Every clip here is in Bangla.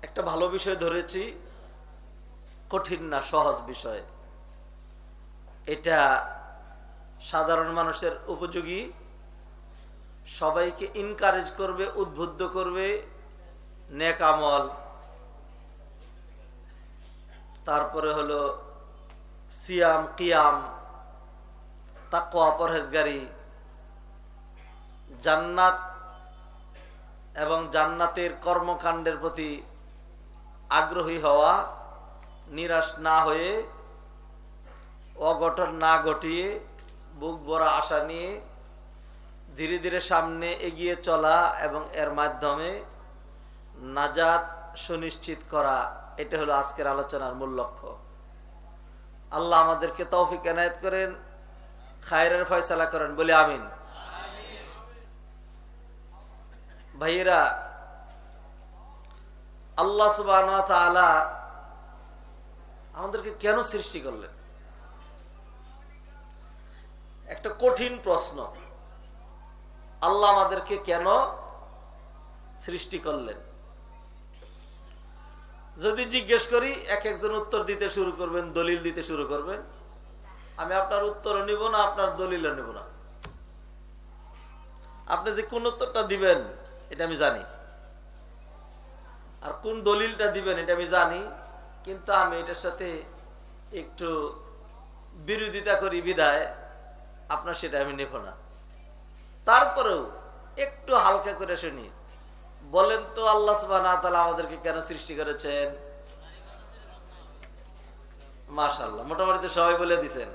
একটা ভালো বিষয় ধরেছি, কঠিন না, সহজ বিষয়। এটা সাধারণ মানুষের উপযোগী, সবাইকে ইনকারেজ করবে, উদ্বুদ্ধ করবে নেক আমল। তারপরে হলো সিয়াম, কিয়াম, তাকওয়া, পরহেজগারি, জান্নাত এবং জান্নাতের কর্মকাণ্ডের প্রতি আগ্রহী হওয়া, নিরাশ না হয়ে, অঘটন না ঘটিয়ে, বুক ভরা আশা নিয়ে ধীরে ধীরে সামনে এগিয়ে চলা এবং এর মাধ্যমে নাজাত সুনিশ্চিত করা। এটা হলো আজকের আলোচনার মূল লক্ষ্য। আল্লাহ আমাদেরকে তৌফিক এনায়েত করেন, খায়রের ফয়সালা করেন, বলি আমিন। ভাইয়েরা, আল্লাহ সুবহানাহু ওয়া তাআলা আমাদেরকে কেন সৃষ্টি করলেন? একটা কঠিন প্রশ্ন। আল্লাহ আমাদেরকে কেন সৃষ্টি করলেন? যদি জিজ্ঞেস করি, এক একজন উত্তর দিতে শুরু করবেন, দলিল দিতে শুরু করবেন। আমি আপনার উত্তরও নিব না, আপনার দলিলও নিব না। আপনি যে কোন উত্তরটা দিবেন এটা আমি জানি, আর কোন দলিলটা দিবেন এটা আমি জানি, কিন্তু আমি এটার সাথে একটু বিরোধিতা করি বিধায় আপনার সেটা আমি নেব না। তারপরেও একটু হালকা করে শুনি। বলেন তো, আল্লাহ সুবহানাহু ওয়া তাআলা আমাদেরকে কেন সৃষ্টি করেছেন? মাশাআল্লাহ, মোটামুটি তো সবাই বলে দিয়েছেন।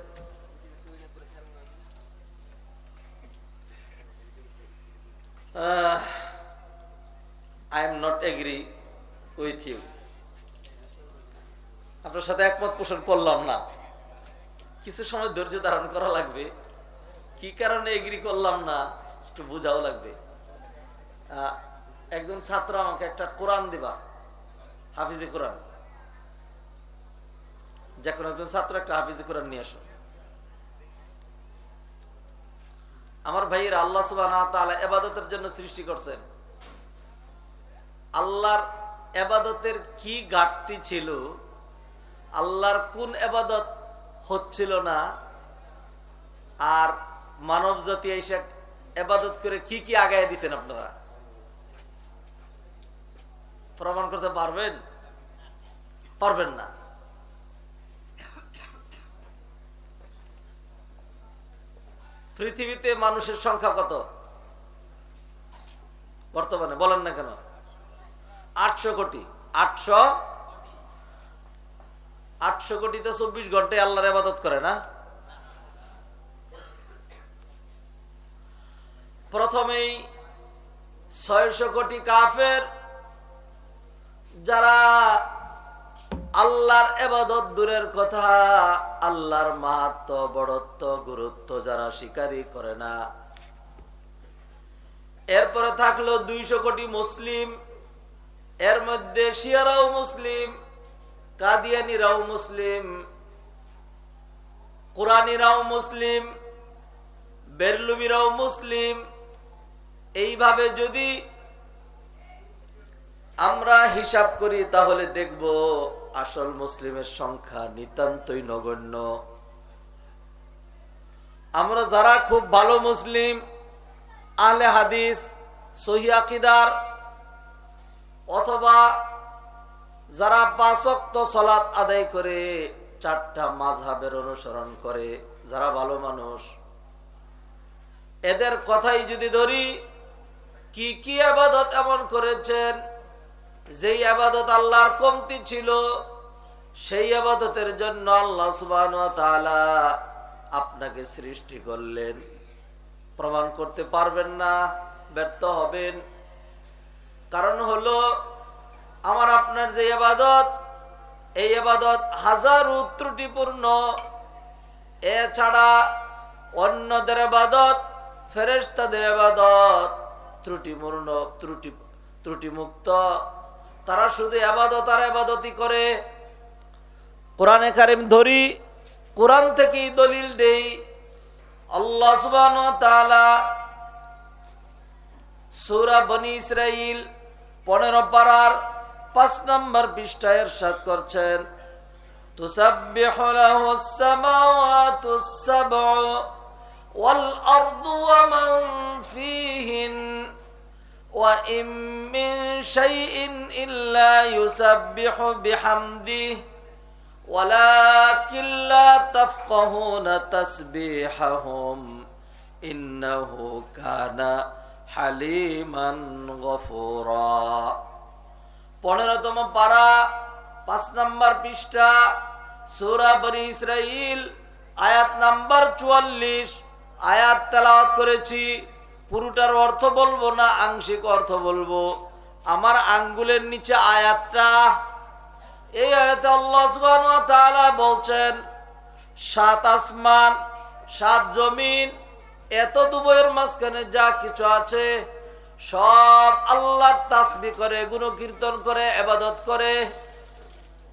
I am not agree with you. আপনার সাথে একমত পোষণ করলাম না। কিছু সময় ধৈর্য ধারণ করা লাগবে। কি কারণে এগ্রি করলাম না একটু বোঝাও লাগবে। একজন ছাত্র আমাকে একটা কোরআন দিবা, হাফিজে কোরআন। যে কোনো একজন ছাত্র একটা হাফিজে কোরআন নিয়ে আসো। আমার ভাইয়েরা, আল্লাহ সুবহানাহু ওয়া তাআলা ইবাদতের জন্য সৃষ্টি করছেন। আল্লাহর ইবাদতের কি ঘাটতি ছিল, আল্লাহর কোন ইবাদত হচ্ছিল না, আর মানব জাতি এসে ইবাদত করে কি কি আগায় দিচ্ছেন আপনারা প্রমাণ করতে পারবেন? পারবেন না। পৃথিবীতে মানুষের সংখ্যা কত বর্তমানে? বলেন না কেন? 800 কোটি। 800 কোটি তো 24 ঘন্টায় আল্লাহর ইবাদত করে না? প্রথমেই 600 কোটি কাফের, যারা আল্লাহর ইবাদত দূরের কথা, আল্লাহর মাহাত্ম্য, বড়ত্ব, গুরুত্ব যারা স্বীকারই করে না। এরপরে থাকলো 200 কোটি মুসলিম। এর মধ্যে শিয়ারাও মুসলিম, কাদিয়ানিরাও মুসলিম, কুরআনীরাও মুসলিম, বেরলুবিরাও মুসলিম। এইভাবে যদি আমরা হিসাব করি তাহলে দেখব আসল মুসলিমের সংখ্যা নিতান্তই নগণ্য। আমরা যারা খুব ভালো মুসলিম, আহলে হাদিস, সহিহ আকীদার, অথবা যারা 5 ওয়াক্ত সালাত আদায় করে 4টা মাযহাবের অনুসরণ করে, যারা ভালো মানুষ, এদের কথাই যদি ধরি, কি কি ইবাদত এমন করেছেন যেই ইবাদত আল্লাহর কমতি ছিল, সেই ইবাদতের জন্য আল্লাহ সুবহানাহু ওয়া তাআলা আপনাকে সৃষ্টি করলেন। প্রমাণ করতে পারবেন না, ব্যর্থ হবেন। কারণ হলো, আমার আপনার যে ইবাদত, এই ইবাদত হাজারো ত্রুটিপূর্ণ। এছাড়া অন্যদের ইবাদত, ফেরেশতাদের ইবাদত ত্রুটিপূর্ণ, ত্রুটিমুক্ত। তারা শুধু ইবাদত আর ইবাদতই করে। কোরআনে কারীম ধরি, কোরআন থেকেই দলিল দেই। আল্লাহ সুবহানাহু ওয়া তাআলা সূরা বনী ইসরাঈল 15 পারার 5 নম্বর পৃষ্ঠায় ইরশাদ করছেন তুসাব্বিহু লাহুস সামাওয়াতুস সাব'ু ওয়াল আরদু ওয়া মান ফীহিন ওয়া ইম মিন শাইইন ইল্লা ইউসাব্বিহু বিহামদিহি ওয়ালাকিন লা তাফকাহুনা তাসবিহাহুম ইন্নাহু কানা হালিমান গফুরা। 15তম পারা 5 নম্বর পৃষ্ঠা সূরা বনী ইসরাঈল আয়াত নাম্বার 44 আয়াত তেলাওয়াত করেছি। পুরোটার অর্থ বলবো না, আংশিক অর্থ বলবো। আমার আঙ্গুলের নিচে আয়াতটা, এই আয়াতে আল্লাহ সুবহানাহু ওয়া তাআলা বলছেন 7 আসমান 7 জমিন এত দুবয়ের মাঝখানে যা কিছু আছে সব আল্লাহর তাসবিহ করে, গুণকীর্তন করে, ইবাদত করে।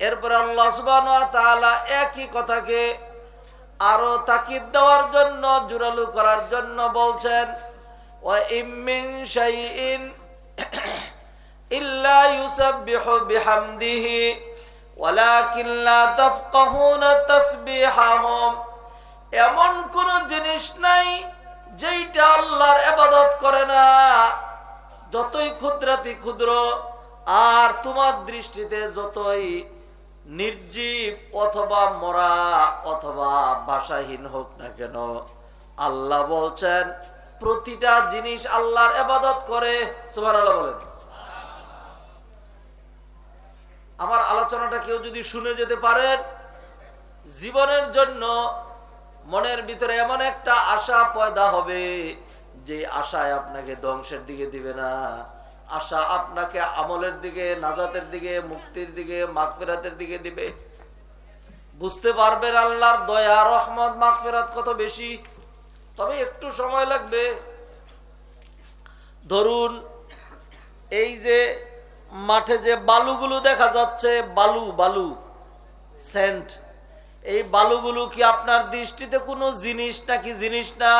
এরপরে আল্লাহ সুবহানাহু ওয়া তাআলা একই কথাকে আরো তাকিদ দেওয়ার জন্য, জোরালো করার জন্য বলছেন ওয়া ইম মিন শাইইন ইল্লা ইউসাব্বিহু বিহামদিহি ওয়ালাকিন লা তাফকাহুনা তাসবিহাহুম। এমন কোন জিনিস নাই যেটা আল্লাহর ইবাদত করে না, যতই ক্ষুদ্রাতি ক্ষুদ্র আর তোমার দৃষ্টিতে যতই নির্জীব অথবা মরা অথবা ভাষাহীন হোক না কেন, আল্লাহ বলছেন প্রতিটা জিনিস আল্লাহর ইবাদত করে। সুবহানাল্লাহ বলেন। আমার আলোচনাটা কেউ যদি শুনে যেতে পারেন, জীবনের জন্য মনের ভিতরে এমন একটা আশা পয়দা হবে যে আশায় আপনাকে ধ্বংসের দিকে দিবে না, আশা আপনাকে আমলের দিকে, নাজাতের দিকে, মুক্তির দিকে, মাগফিরাতের দিকে দিবে। বুঝতে পারবেন আল্লাহর দয়া, রহমত, মাগফিরাত কত বেশি। তবে একটু সময় লাগবে। ধরুন এই যে মাঠে যে বালুগুলো দেখা যাচ্ছে, বালু স্যান্ড, এই বালুগুলো কি আপনার দৃষ্টিতে কোনো জিনিস নাকি জিনিস না?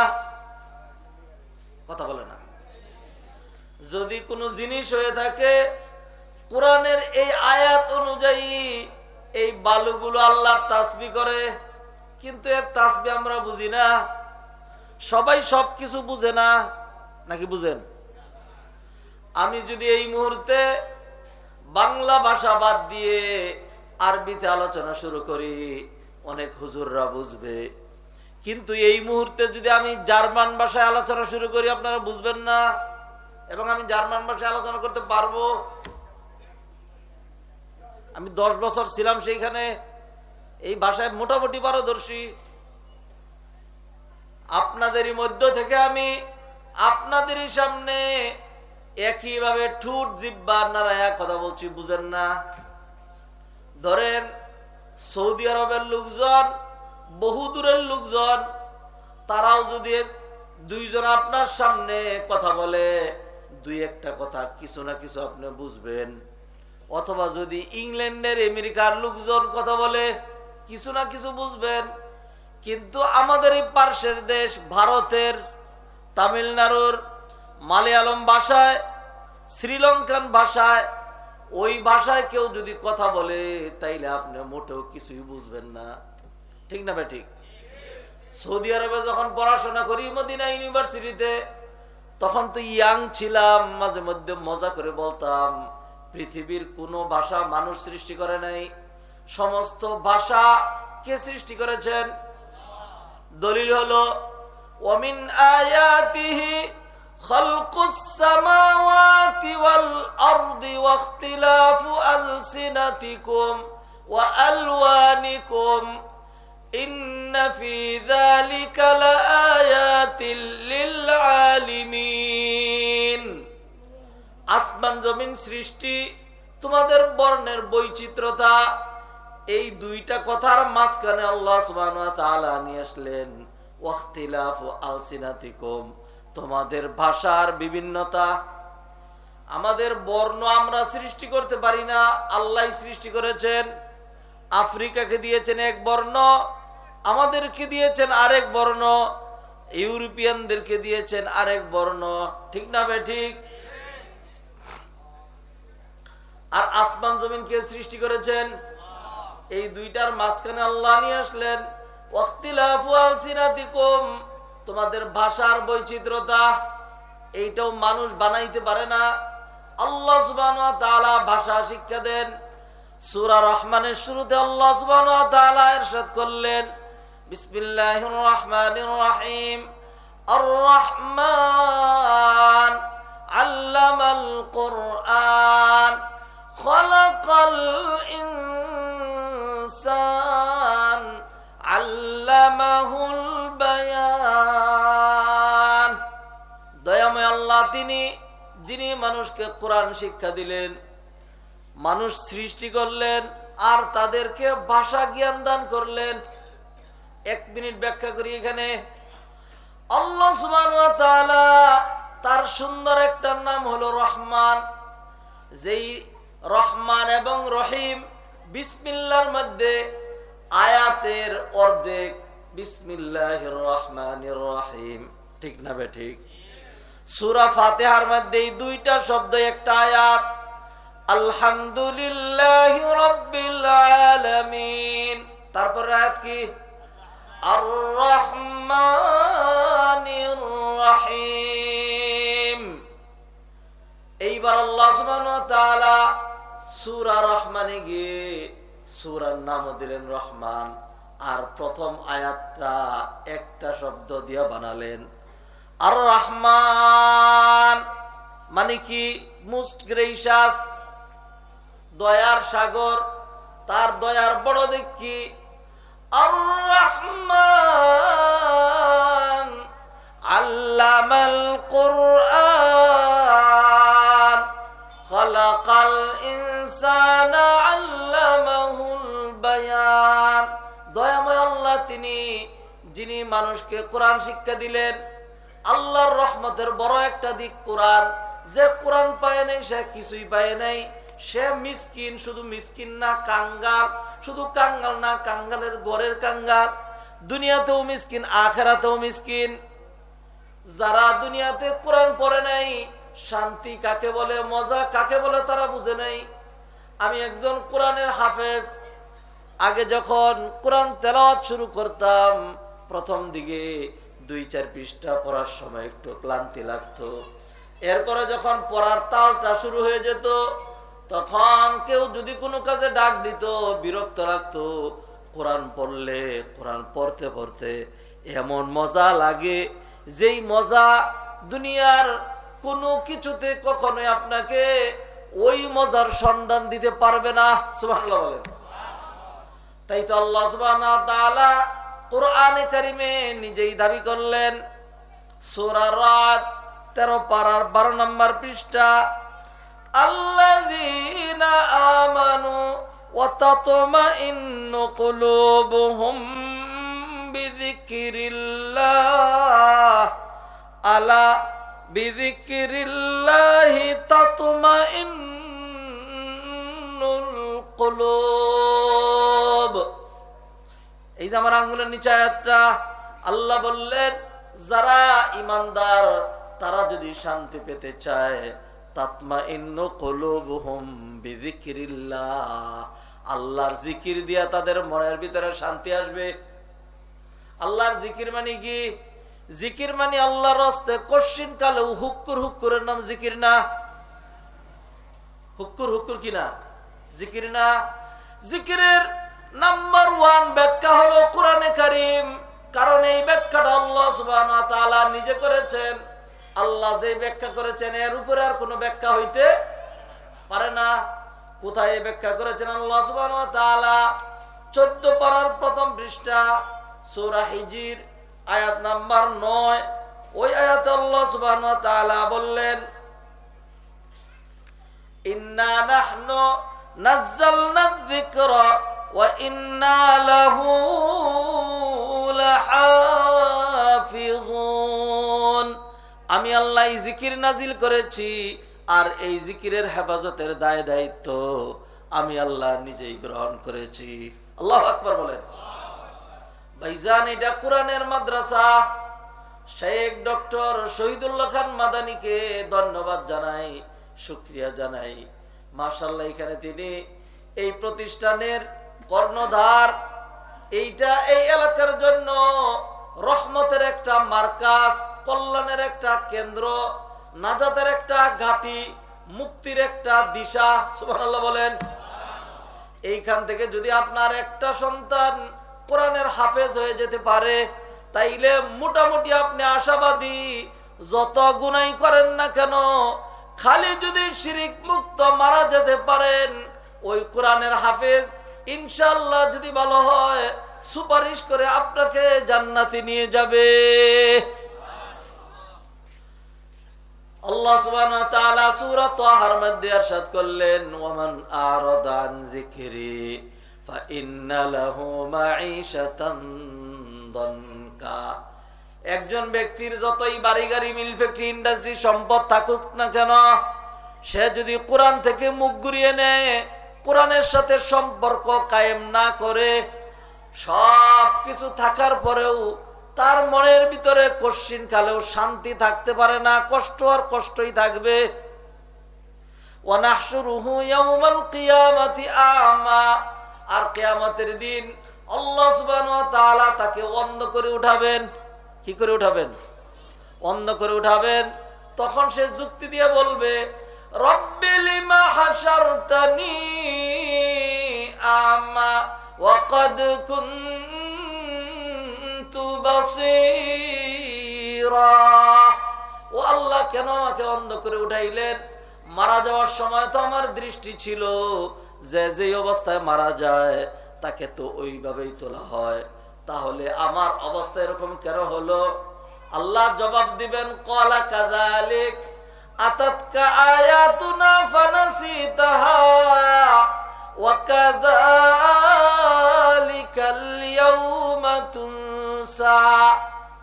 কথা বলে না। যদি কোনো জিনিস হয়ে থাকে, কোরআনের এই আয়াত অনুযায়ী এই বালুগুলো আল্লাহর তাসবিহ করে, কিন্তু এর তাসবিহ আমরা বুঝি না। সবাই সবকিছু বুঝে না, নাকি বুঝেন? আমি যদি এই মুহূর্তে বাংলা ভাষা বাদ দিয়ে আরবিতে আলোচনা শুরু করি, অনেক হুজুররা বুঝবে। কিন্তু এই মুহূর্তে যদি আমি জার্মান ভাষায় আলোচনা শুরু করি, আপনারা বুঝবেন না। এবং আমি জার্মান ভাষায় আলোচনা করতে পারবো। আমি 10 বছর ছিলাম সেইখানে, এই ভাষায় মোটামুটি পারদর্শী। আপনাদেরই মধ্য থেকে আমি আপনাদেরই সামনে একইভাবে ঠোঁট জিহ্বা নাড়ায়া কথা বলছি, বুঝেন না? ধরেন সৌদি আরবের লোকজন, বহু দূরের লোকজন, তারাও যদি 2 জন আপনার সামনে কথা বলে, 2-1টা কথা কিছু না কিছু আপনি বুঝবেন। অথবা যদি ইংল্যান্ডের, আমেরিকার লোকজন কথা বলে, কিছু না কিছু বুঝবেন। কিন্তু আমাদের এই পার্শ্বের দেশ ভারতের, তামিলনাড়ুর মালয়ালম ভাষায়, শ্রীলঙ্কান ভাষায়, ওই ভাষায় কেউ যদি কথা বলে, তাইলে আপনি মোটেও কিছুই বুঝবেন না। ঠিক না ভাই? ঠিক। সৌদি আরবে যখন পড়াশোনা করি মদিনা ইউনিভার্সিটিতে, তখন তো ইয়াং ছিলাম, মাঝে মধ্যে মজা করে বলতাম পৃথিবীর কোনো ভাষা মানুষ সৃষ্টি করে নাই, সমস্ত ভাষা কে সৃষ্টি করেছেন? দলিল হলো ওয়ামিন আয়াতিহি খালকুস সামাওয়াতি ওয়াল আরদি ওয়াখতিলাফু আলসিনাতিকুম ওয়া আলওয়ানিকুম ইন্না ফি যালিকা লাআয়াতিল লিল আলিমিন। আসমান জমিন সৃষ্টি, তোমাদের বর্ণের বৈচিত্র্যতা, এই 2টা কথার মাঝখানে আল্লাহ সুবহানাহু ওয়া তাআলা নিয়ে আসলেন ওয়াখতিলাফু আলসিনাতিকুম, তোমাদের ভাষার বিভিন্নতা। আমাদের বর্ণ আমরা সৃষ্টি করতে পারি না, আল্লাহই সৃষ্টি করেছেন। আফ্রিকাকে দিয়েছেন এক বর্ণ, আমাদেরকে দিয়েছেন আরেক বর্ণ, ইউরোপিয়ানদেরকে দিয়েছেন আরেক বর্ণ। ঠিক না ভাই? ঠিক। আর আসমান জমিন কে সৃষ্টি করেছেন? এই দুইটার মাঝখানে আল্লাহ নিয়ে আসলেন ওয়াখতিলাফু আলসিনাতিকুম, তোমাদের ভাষার বৈচিত্র্যতা, এইটাও মানুষ বানাইতে পারে না। আল্লাহ সুবহানাহু ওয়া তাআলা ভাষা শিক্ষা দেন। সূরা রহমানের শুরুতে আল্লাহ সুবহানাহু ওয়া তাআলা ইরশাদ করলেন, বিসমিল্লাহির রহমানির রহিম, আর রহমান আল্লামাল কুরআন খালাকাল ইনসান আল্লামাহুল বায়ান। দয়াময় আল্লাহ তিনি, যিনি মানুষকে কোরআন শিক্ষা দিলেন, মানুষ সৃষ্টি করলেন আর তাদেরকে ভাষা জ্ঞান দান করলেন। 1 মিনিট ব্যাখ্যা করি এখানে। আল্লাহ সুবহানাহু ওয়া তাআলা তার সুন্দর একটা নাম হলো রহমান। যেই রহমান এবং রহিম বিসমিল্লাহর মধ্যে আয়াতের অর্ধেক বিসমিল্লাহির রহমানির রহিম, ঠিক না বে ঠিক? সূরা ফাতিহার মধ্যে এই দুইটা শব্দ একটা আয়াত, আলহামদুলিল্লাহি রাব্বিল আলামিন। তারপর আয়াত কি? আর রহমানির রহিম। এইবার আল্লাহ সুবহানাহু ওয়া তাআলা সূরা রহমানে গিয়ে সূরার নাম দিলেন রহমান, আর প্রথম আয়াতটা একটা শব্দ দিয়ে বানালেন আর রহমান, মানে কি? মোস্ট গ্রেসিয়াস, দয়ার সাগর, তার দয়ার বড় দিক কি? আর রহমান আল্লামাল কুরআন খালাকাল ইনসানা আল্লামাহুল বায়ান। দয়াময় আল্লাহ তিনি, যিনি মানুষকে কোরআন শিক্ষা দিলেন। আল্লাহর রহমতের বড় একটা দিক কোরআন। যে কোরআন পায় নাই সে কিছুই পায় নাই। সে মিসকিন, শুধু মিসকিন না, কাঙ্গাল। শুধু কাঙ্গাল না, কাঙ্গালের ঘরের কাঙ্গাল। দুনিয়াতেও মিসকিন, আখিরাতেও মিসকিন। যারা দুনিয়াতে কোরআন পড়ে নাই, শান্তি কাকে বলে, মজা কাকে বলে তারা বুঝে নাই। আমি একজন কোরআনের হাফেজ। আগে যখন কোরআন তেলাওয়াত শুরু করতাম, প্রথম দিকে 2-4 পৃষ্ঠা পড়ার সময় একটু ক্লান্তি লাগতো। এরপরে যখন পড়ার তালটা শুরু হয়ে যেত, তখন কেউ যদি কোনো কাজে ডাক দিত, বিরক্ত লাগতো। কোরআন পড়লে, কোরআন পড়তে পড়তে এমন মজা লাগে, যেই মজা দুনিয়ার কোনো কিছুতে কখনোই আপনাকে ওই মজার সন্ধান দিতে পারবে না। সুবহানাল্লাহ বলেন। তাই তো আল্লাহ সুবহানাহু ওয়া তাআলা কোরআনে কারিমে নিজেই দাবি করলেন, সূরা রাদ 13 পারার 12 নম্বর পৃষ্ঠা, আল্লাযীনা আমানু ওয়া তাতমাইন্নু কুলুবুহুম বিযিকরিল্লাহ আলা বিযিকরিল্লাহি তাতমাইন্নুল কুলুব। এই যে আমার আঙ্গুলের নিচে আয়াতটা, আল্লাহ বললেন যারা ঈমানদার তারা যদি শান্তি পেতে চায়, তাতমাইন্নু কুলুবুহুম বিযিকরিল্লাহ, আল্লাহর জিকির দিয়া তাদের মনের ভিতরে শান্তি আসবে। আল্লাহর জিকির মানে কি? জিকির মানে আল্লাহর রাস্তে কশিন কালে হুক্কুর হুক্কুরের নাম জিকির না? হুক্কুর হুক্কুর কি না? জিকির না? জিকিরের নাম্বার 1 ব্যাখ্যা হলো কোরআনে কারীম। কারণ এই ব্যাখ্যাটা আল্লাহ সুবহানাহু ওয়া তাআলা নিজে করেছেন। আল্লাহ যে ব্যাখ্যা করেছেন এর উপরে আর কোনো ব্যাখ্যা হইতে পারে না। কোথায় এই ব্যাখ্যা করেছেন আল্লাহ সুবহানাহু ওয়া তাআলা? 14 পারার প্রথম পৃষ্ঠা, সূরা হিজর আয়াত নাম্বার 9। ওই আয়াতে আল্লাহ সুবহানাহু ওয়া তাআলা বললেন, ইন্না নাহনু নাযালনা যিকরা ওয়া ইন্না লাহু লাহাফিযুন। আমি আল্লাহ এই জিকির নাজিল করেছি, আর এই জিকিরের হেফাজতের দায় দায়িত্ব আমি আল্লাহ নিজেই গ্রহণ করেছি। আল্লাহু আকবার বলেন। ভাইজান, এটা কোরআনের মাদ্রাসা। শেখ ডক্টর শহীদুল্লাহ খান মাদানীকে ধন্যবাদ জানাই, শুকরিয়া জানাই। মাশাআল্লাহ, এখানে তিনি এই প্রতিষ্ঠানের কর্ণধার। এইটা এই এলাকার জন্য রহমতের একটা মার্কাজ, কল্যাণের একটা কেন্দ্র, নাজাতের একটা ঘাঁটি, মুক্তির একটা দিশা। সুবহানাল্লাহ বলেন। এইখান থেকে যদি আপনার একটা সন্তান কোরআনের হাফেজ হয়ে যেতে পারে, তাইলে মোটামুটি আপনি আশাবাদী। যত গুনাহ করেন না কেন, খালি যদি শিরিক মুক্ত মারা যেতে পারেন, ওই কোরআনের হাফেজ ইনশাআল্লাহ যদি ভালো হয়, সুপারিশ করে আপনাকে জান্নাতে নিয়ে যাবে। আল্লাহ সুবহানাহু ওয়া তাআলা সূরা তাহার মধ্যে ইরশাদ করলেন, ওয়ামান আরাদা আন যিকরি ফাইন্না লাহু মাঈশাতান দানকা। একজন ব্যক্তির যতই বাড়ি গাড়ি, মিল, ফ্যাক্টরি, ইন্ডাস্ট্রি, সম্পদ থাকুক না কেন, সে যদি কোরআন থেকে মুখ ঘুরিয়ে নেয়, কোরআনের সাথে সম্পর্ক কায়েম না করে, সব কিছু থাকার পরেও তার মনের ভিতরে কশ্চিন কালেও শান্তি থাকতে পারে না, কষ্ট আর কষ্টই থাকবে। ওয়ানাহশুরুহু ইয়াউমাল কিয়ামাতি আ'মা। আর কিয়ামতের দিন আল্লাহ সুবহানাহু ওয়া তাআলা তাকে অন্ধ করে উঠাবেন। কি করে উঠাবেন? অন্ধ করে উঠাবেন। তখন সে যুক্তি দিয়ে বলবে, রব্বি লিমা হাশারতানি আ'মা ওয়া ক্বাদ কুনতু বাসীরা। ও আল্লাহ, কেন আমাকে অন্ধ করে উঠাইলেন? মারা যাওয়ার সময় তো আমার দৃষ্টি ছিল। যে অবস্থায় মারা যায় তাকে তো ওইভাবেই তোলা হয়, তাহলে আমার অবস্থা এরকম কেন হলো? আল্লাহ জবাব দিবেন, ক্বালা কাযালিক আতাতকা আয়াতুনা ফানাসিতাহা ওয়া কাযালিকাল ইয়াউমা তুনসা।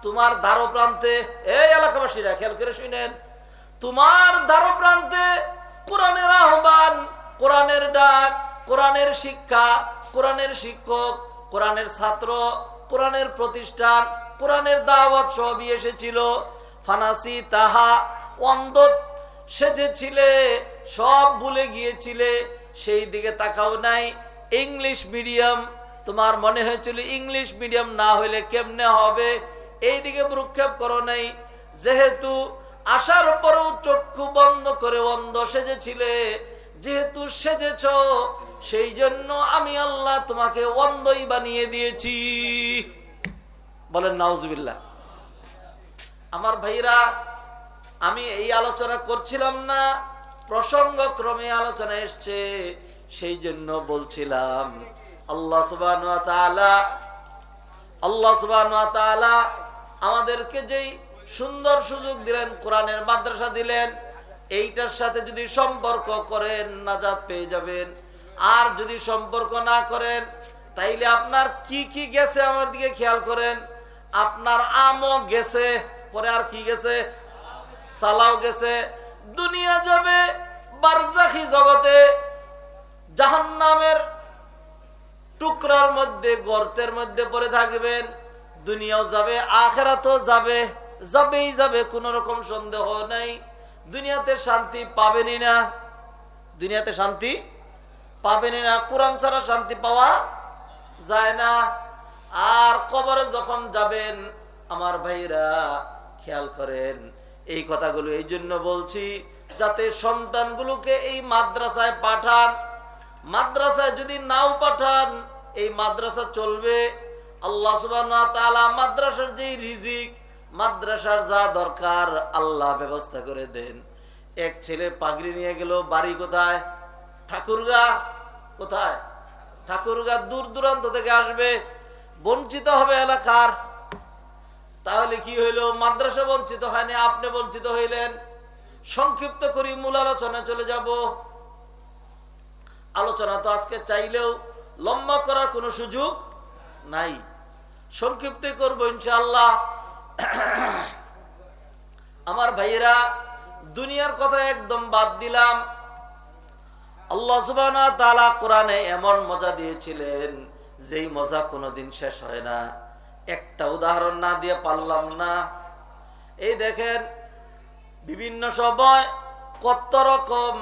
তোমার দ্বারো প্রান্তে, এই এলাকাবাসীরা খেয়াল করে শুনেন, তোমার দ্বারো প্রান্তে কোরআনের আহ্বান, কোরআনের ডাক, কোরআনের শিক্ষা, কোরআনের শিক্ষক, কোরআনের ছাত্র, কোরআনের প্রতিষ্ঠান, কোরআনের দাওয়াত সবই এসেছিল। ফানাসি তাহা, অন্ধ সেজেছিলে, সব ভুলে গিয়েছিলে, সেই দিকে তাকাও নাই। ইংলিশ মিডিয়াম, তোমার মনে হয়েছিল ইংলিশ মিডিয়াম না হইলে কেমনে হবে, এই দিকে ভ্রুক্ষেপ করো নাই। যেহেতু আসার পরেও চক্ষু বন্ধ করে অন্ধ সেজেছিলে, যেহেতু সেজেছ, সেই জন্য আমি আল্লাহ তোমাকে অন্ধই বানিয়ে দিয়েছি। বলেন নাউজুবিল্লাহ। আমার ভাইরা, আমি এই আলোচনা করছিলাম না, প্রসঙ্গক্রমে আলোচনা এসছে, সেই জন্য বলছিলাম আল্লাহ সুবহানাহু ওয়া তাআলা আমাদেরকে যেই সুন্দর সুযোগ দিলেন, কোরআনের মাদ্রাসা দিলেন, এইটার সাথে যদি সম্পর্ক করেন নাজাত পেয়ে যাবেন। আর যদি সম্পর্ক না করেন, তাইলে আপনার কি কি গেছে আমার দিকে খেয়াল করেন। আপনার আমও গেছে, পরে আর কি গেছে? সালাও গেছে। দুনিয়া যাবে, বারজাখি জগতে জাহান্নামের টুকরার মধ্যে, গর্তের মধ্যে পড়ে থাকবেন। দুনিয়াও যাবে, আখিরাতও যাবে, যাবেই যাবে, কোন রকম সন্দেহ নাই। দুনিয়াতে শান্তি পাবেনই না, দুনিয়াতে শান্তি পাবেনই না। কোরআন ছাড়া শান্তি পাওয়া যায় না। আর কবরে যখন যাবেন, আমার ভাইরা খেয়াল করেন, এই কথাগুলো এই জন্য বলছি যাতে সন্তানগুলোকে এই মাদ্রাসায় পাঠান। মাদ্রাসায় যদি নাও পাঠান, এই মাদ্রাসা চলবে। আল্লাহ সুবহানাহু ওয়া তাআলা মাদ্রাসার যে রিজিক, মাদ্রাসার যা দরকার আল্লাহ ব্যবস্থা করে দেন। এক ছেলে পাগড়ি নিয়ে গেল, বাড়ি কোথায়? ঠাকুরগা। কোথায়? ঠাকুরগা। দূর দূরান্ত থেকে আসবে, বঞ্চিত হবে এলাকার। তাহলে কি হইলো? মাদ্রাসা বঞ্চিত হয়নি, আপনি বঞ্চিত হইলেন। সংক্ষিপ্ত করি, মূল আলোচনা চলে যাব। আলোচনা তো আজকে চাইলেও লম্বা করার কোনো সুযোগ নাই, সংক্ষিপ্ত করবো ইনশাআল্লাহ। আমার ভাইয়েরা, দুনিয়ার কথা একদম বাদ দিলাম। আল্লাহ সুবহানাহু ওয়া তাআলা কোরআনে এমন মজা দিয়েছিলেন, যেই মজা কোনোদিন শেষ হয় না। একটা উদাহরণ না দিয়ে পারলাম না। এই দেখেন, বিভিন্ন সময় কত রকম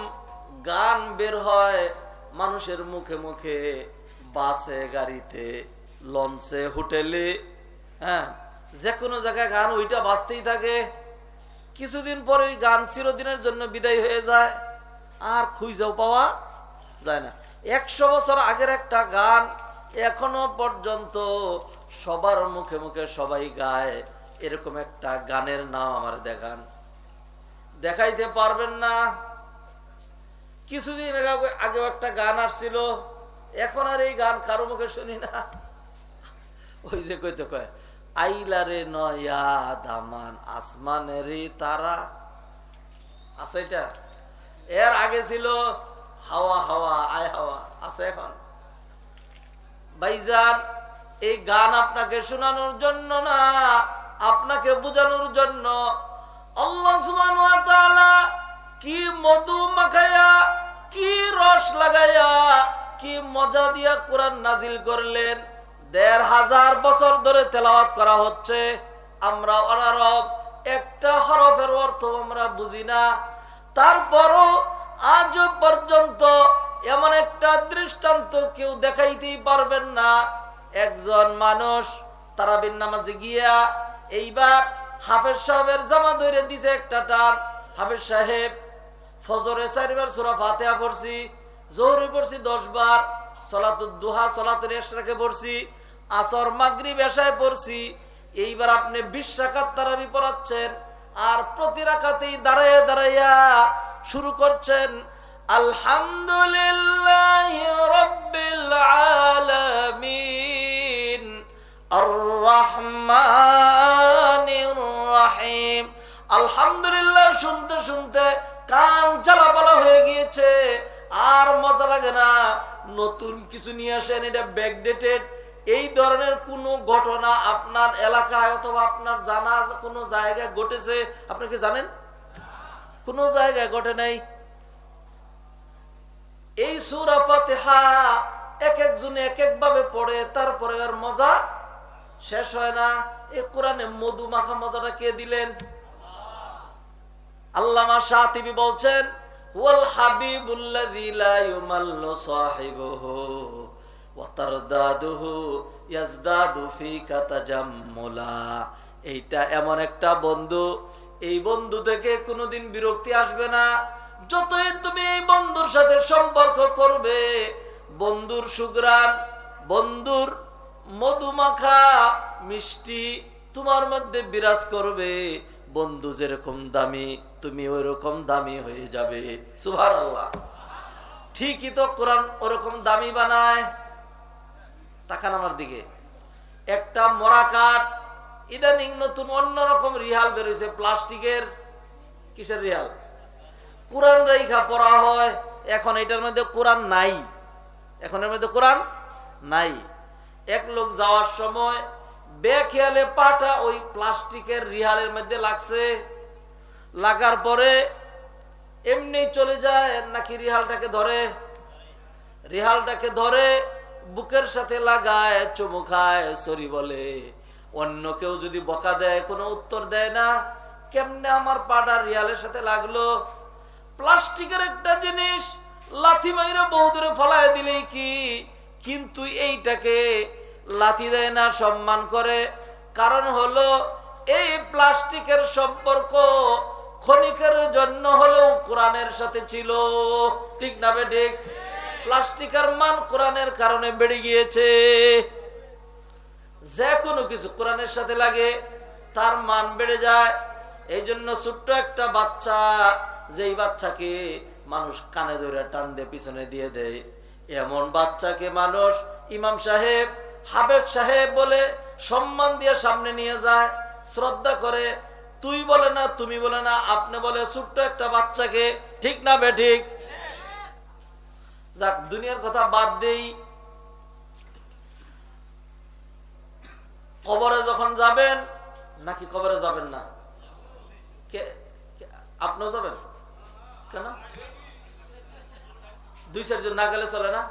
গান বের হয় মানুষের মুখে মুখে, বাসে, গাড়িতে, লঞ্চে, হোটেলে, হ্যাঁ, যে কোনো জায়গায় গান ওইটা বাজতেই থাকে। কিছুদিন পরে ওই গান চিরদিনের জন্য বিদায় হয়ে যায়, আর খুঁজেও পাওয়া যায় না। 100 বছর আগের একটা গান এখনো পর্যন্ত সবার মুখে মুখে সবাই গায়, এরকম একটা গানের নাম আমার দেখান। দেখাইতে পারবেন না। কিছুদিন আগে একটা গান আসছিল, এখন আর এই গান কারো মুখে শুনি না। ওই যে কইতে কয়, আইলারে নয়া দামান আসমানের তারা, আছে এটা? এর আগে ছিল হাওয়া হাওয়া আয় হাওয়া, আছে এখন? ভাইজান, এই গান আপনাকে শোনানোর জন্য না, আপনাকে বোঝানোর জন্য আল্লাহ সুবহানাহু ওয়া তাআলা কি মধু মাখায়া, কি রস লাগাইয়া, কি মজা দিয়া কোরআন নাজিল করলেন। ১৫০০ বছর ধরে তেলাওয়াত করা হচ্ছে, আমরা অনারব, একটা হরফের অর্থ আমরা বুঝি না। তারপরও আজ পর্যন্ত এমন একটা দৃষ্টান্ত কেউ দেখাইতেই পারবেন না। একজন মানুষ তারাবির নামাজে গিয়া এইবার হাফেজ সাহেবের জামা ধরে দিছে একটা টান। হাফেজ সাহেব, ফজরে 4 বার সূরা ফাতিহা পড়ছি, জোহরে পড়ছি 10 বার, সালাতুদ দুহা, সালাতুল ইশরাকে পড়ছি, আসর, মাগরিব, এশায় পড়ছি। এইবার আপনি 20 রাকাত তারাবি পড়াচ্ছেন, আর প্রতি রাকাতেই দাঁড়াইয়া দাঁড়াইয়া শুরু করছেন আলহামদুলিল্লাহি রাব্বিল আলামিন আর রহমানির রহিম। আলহামদুলিল্লাহ শুনতে শুনতে কান জ্বালাপালা হয়ে গিয়েছে, আর মজা লাগে না। নতুন কিছু নিয়ে আসেন, এটা ব্যাকডেটেড। এই ধরনের কোন ঘটনা আপনার এলাকায় অথবা আপনার জানা কোন জায়গায় ঘটেছে? আপনি কি জানেন? কোন জায়গায় ঘটে নাই। এই সূরা ফাতিহা এক একজনে এক এক ভাবে পড়ে, তারপরে আর মজা শেষ হয় না। এই কোরআনে মধু মাখা মজাটা কে দিলেন? আল্লামা শাতিবী বলছেন, ওয়াল হাবিবুল্লাযী লা ইউমাল্লু সাহিবুহু ওয়া তারদাদুহু ইয়াজদাদু ফিকা তাজাম্মুলা। এইটা এমন একটা বন্ধু, এই বন্ধু থেকে কোনোদিন বিরক্তি আসবে না। যতই তুমি এই বন্ধুর সাথে সম্পর্ক করবে, বন্ধুর সুঘ্রাণ, বন্ধুর মধুমাখা মিষ্টি তোমার মধ্যে বিরাজ করবে। বন্ধু যেরকম দামি, তুমি ওই রকম দামি হয়ে যাবে। সুবহানাল্লাহ। ঠিকই তো, কোরআন ওরকম দামি বানায়। তাকান আমার দিকে, একটা মরা কাঠ, ইদানিং নতুন অন্যরকম রিহাল বেরোইছে, প্লাস্টিকের। কিসের রিহাল? কোরআন রাইখা পড়া হয়। এখন এটার মধ্যে কোরআন নাই, এখন এর মধ্যে কোরআন নাই। এক লোক যাওয়ার সময় বেখেয়ালে পাটা ওই প্লাস্টিকের রিহালের মধ্যে লাগছে, লাগার পরে এমনি চলে যায় নাকি রিহালটাকে ধরে, রিহালটাকে ধরে বুকের সাথে লাগায়, চুমু খায়, সরি বলে। অন্য কেউ যদি বকা দেয় কোনো উত্তর দেয় না। কেমনে আমার পাটা রিহালের সাথে লাগলো? প্লাস্টিকের একটা জিনিস লাথি মাইরে বহু দূরে ফলায় দিলেই কি, কিন্তু এইটাকে লাথি দেয় না, সম্মান করে। কারণ হলো এই প্লাস্টিকের সম্পর্ক ক্ষণিকের জন্য হলেও কোরআনের সাথে ছিল। ঠিক না বেঠিক? প্লাস্টিকের মান কোরআনের কারণে বেড়ে গিয়েছে। যে কোনো কিছু কোরআনের সাথে লাগে তার মান বেড়ে যায়। এই জন্য ছোট্ট একটা বাচ্চা, যেই বাচ্চাকে মানুষ কানে ধরে টান দিয়ে পিছনে দিয়ে দেয়, এমন বাচ্চাকে মানুষ ইমাম সাহেব, হাফেজ সাহেব বলে সম্মান দিয়ে সামনে নিয়ে যায়, শ্রদ্ধা করে। তুই বলে না, তুমি বলে না, আপনি বলে ছোট্ট একটা বাচ্চাকে। ঠিক না বেঠিক? যাক, দুনিয়ার কথা বাদ দেই। কবরে যখন যাবেন, নাকি কবরে যাবেন না? আপনিও যাবেন? কেন? 2-4 জন না গেলে চলে না?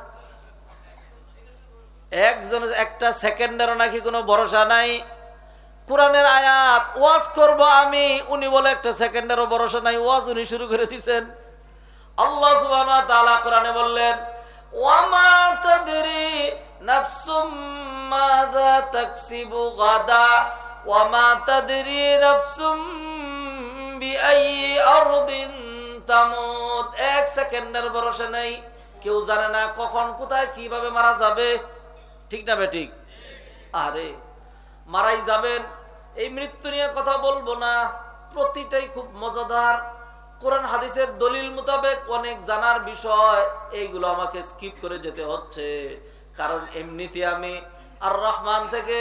একজন একটা সেকেন্ডেরও নাকি কোনো ভরসা নাই। কোরআনের আয়াত ওয়াজ করব আমি, উনি বলে একটা সেকেন্ডেরও ভরসা নাই, ওয়াজ উনি শুরু করে দিচ্ছেন। আল্লাহ সুবহানাহু ওয়া তাআলা কোরআনে বললেন, ওয়ামা তাদরি নাফসুম মাযা তাকসিবু গাদা ওয়ামা তাদরি নাফসুম বিআইয়ি আরদিন তামুত। এক সেকেন্ডের ভরসা নেই, কেউ জানে না কখন কোথায় কিভাবে মারা যাবে। ঠিক না বেঠিক? আরে মারাই যাবেন, এই মৃত্যু নিয়ে কথা বলবো না, প্রতিটাই খুব মজাদার। কোরআন হাদিসের দলিল মোতাবেক অনেক জানার বিষয়, এইগুলো আমাকে স্কিপ করে যেতে হচ্ছে, কারণ এমনিতে আমি আর রহমান থেকে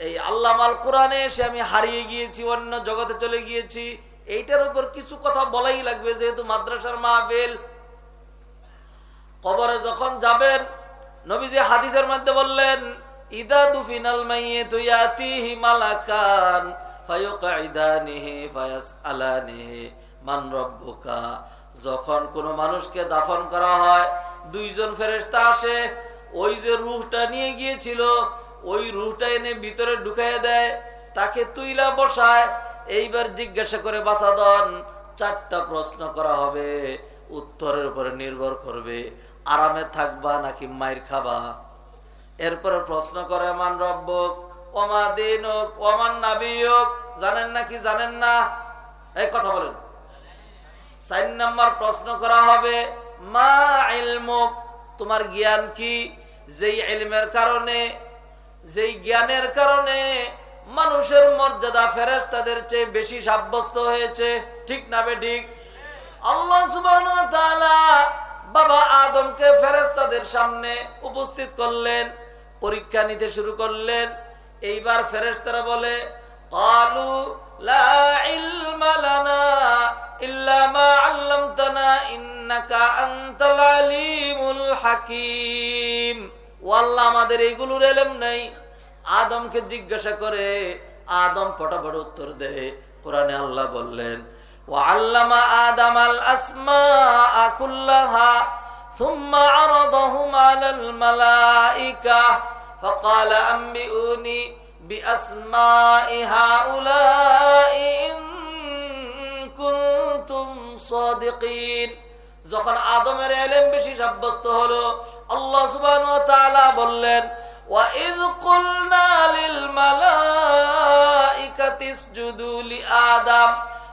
এই আল্লামাল কোরআনে এসে আমি হারিয়ে গিয়েছি, অন্য জগতে চলে গিয়েছি। এইটার উপর কিছু কথা বলাই লাগবে, যেহেতু মাদ্রাসার মাহফিল। কবরে যখন যাবেন, নবীজি হাদিসের মধ্যে বললেন, ইদা দুফিনাল মাইয়িতু ইয়াতিহি মালাকান ফায়ুকঈদানিহি ফায়াসআলানিহি মান রাব্বুকা। যখন কোন মানুষকে দাফন করা হয়, দুইজন ফেরেশতা আসে, ওই যে রূহটা নিয়ে গিয়েছিল ওই রূহটা এনে ভিতরে ঢুকাইয়া দেয়, তাকে তুইলা বসায়। এইবার জিজ্ঞাসা করে বাসাদন, 4টা প্রশ্ন করা হবে, উত্তরের উপরে নির্ভর করবে আরামে থাকবা নাকি মাইর খাবা। এরপরে প্রশ্ন করে মান রব্বুক ওমা দীনুক ওমান নাবিয়ুক, জানেন নাকি জানেন না? এই কথা বলেন। 4 নম্বর প্রশ্ন করা হবে মা ইলমুক, তোমার জ্ঞান কি? যেই ইলমের কারণে, যেই জ্ঞানের কারণে মানুষের মর্যাদা ফেরেশতাদের চেয়ে বেশি সাব্যস্ত হয়েছে। ঠিক না বেঠিক? আল্লাহ সুবহানাহু ওয়া তাআলা বাবা আদমকে ফেরেশতাদের সামনে উপস্থিত করলেন, পরীক্ষা নিতে শুরু করলেন। এইবার ফেরেশতারা বলে, ক্বালু লা ইলমা লানা ইল্লা মা আল্লামতানা ইন্নাকা আনতাল আলিমুল হাকীম। ও আল্লাহ, আমাদের এইগুলোর ইলম নাই। আদমকে জিজ্ঞাসা করে, আদম ফটাফট উত্তর দেয়। কোরআনে আল্লাহ বললেন, وعلم آدم الأسماء كلها ثم عرضهم على الملائكة فقال أنبئوني بأسماء هؤلاء إن كنتم صادقين। যখন আদমের ইলম বেশি সাব্যস্ত হলো, আল্লাহ সুবহানাহু ওয়া তাআলা বললেন, وَإِذْ قُلْنَا لِلْمَلَائِكَةِ اسْجُدُوا لِآدَمَ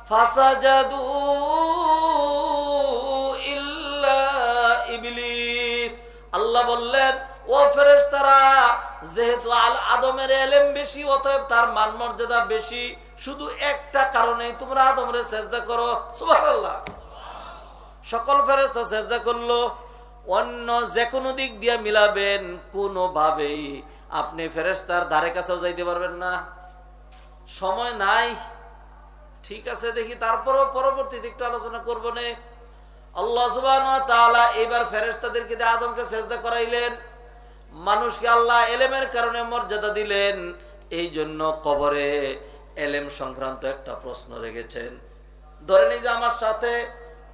ফাসাজাদু ইল্লা ইবলিস। আল্লাহ বললেন, ও ফেরেশতারা, যেহেতু আদমের ইলম বেশি, অতএব তার মান মর্যাদা বেশি, শুধু একটা কারণে তোমরা আদমরে সিজদা করো। সুবহানাল্লাহ। সকল ফেরেশতা সিজদা করলো। অন্য যে কোনো দিক দিয়ে মিলাবেন, কোনোভাবেই আপনি ফেরেশতার ধারে কাছেও যাইতে পারবেন না, সময় নাই। ঠিক আছে, দেখি তারপরও পরবর্তীতে একটু আলোচনা করবো না। আল্লাহ সুবহানাহু ওয়া তাআলা এবার ফেরেশতাদেরকে দিয়ে আদমকে সিজদা করাইলেন। মানুষকে আল্লাহ ইলমের কারণে মর্যাদা দিলেন, এই জন্য কবরে ইলম সংক্রান্ত একটা প্রশ্ন রেখেছেন। ধরে নিই যে আমার সাথে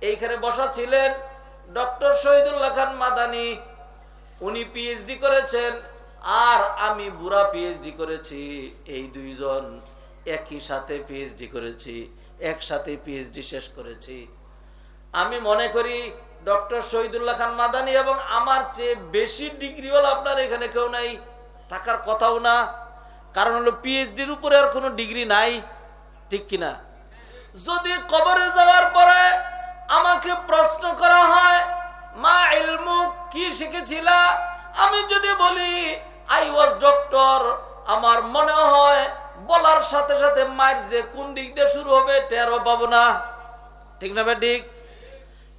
এইখানে বসা ছিলেন ডক্টর শহীদুল্লাহ খান মাদানী, উনি পিএইচডি করেছেন, আর আমি বুড়া পিএইচডি করেছি। এই দুইজন একই সাথে পিএইচডি করেছি, একসাথে পিএইচডি শেষ করেছি। আমি মনে করি ডক্টর শহীদুল্লাহ খান মাদানী এবং আমার চেয়ে বেশি ডিগ্রিওয়ালা আপনার এখানে কেউ নাই, থাকার কথাও না। কারণ হলো পিএইচডির উপরে আর কোনো ডিগ্রি নাই। ঠিক কিনা? যদি কবরে যাওয়ার পরে আমাকে প্রশ্ন করা হয়, মা ইলমু, কি শিখেছিলা? আমি যদি বলি আই ওয়াজ ডক্টর, আমার মনে হয় বলার সাথে সাথে মায়ের যে কোন দিক দিয়ে শুরু হবে টেরও পাবো না। ঠিক না ঠিক?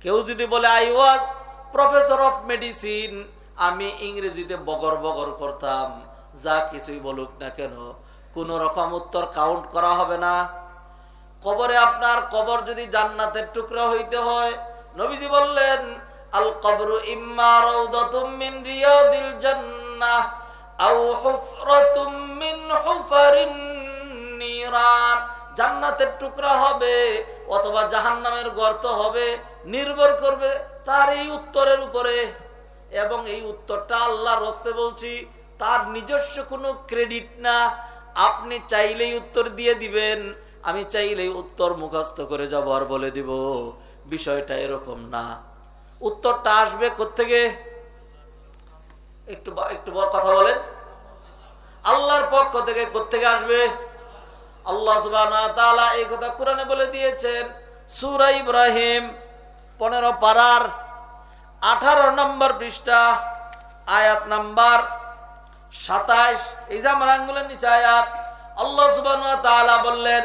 কেউ যদি বলে I was professor of medicine, আমি ইংরেজিতে বগর বগর করতাম, যা কিছুই বলুক না কেন কোন রকম উত্তর কাউন্ট করা হবে না। কবরে আপনার কবর যদি জান্নাতের টুকরা হইতে হয়, নবীজি বললেন, আল কবরু ইম্মা রাউদাতুম মিন রিয়াদিল জান্নাহ আও হুফরাতুম মিন হুফারিন নিরান। জান্নাতের টুকরা হবে অথবা জাহান্নামের গর্ত হবে, নির্ভর করবে তার এই উত্তরের উপরে। এবং এই উত্তরটা আল্লাহর রাস্তে বলছি, তার নিজস্ব কোনো ক্রেডিট না। আপনি চাইলেই উত্তর দিয়ে দিবেন, আমি চাইলেই উত্তর মুখস্থ করে যাব আর বলে দিব, বিষয়টা এরকম না। উত্তরটা আসবে কোত্থেকে? একটু একটু কথা বলেন। আল্লাহর পক্ষ থেকে। কোত্থেকে আসবে? আল্লাহ সুবহানাহু ওয়া তাআলা এই কথা কোরআনে বলে দিয়েছেন। সূরা ইব্রাহিম 15 পারার 18 নম্বর পৃষ্ঠা, আয়াত নাম্বার 27। এই যে আমার আঙ্গুলের নিচে আয়াত, আল্লাহ সুবহানাহু ওয়া তাআলা বললেন,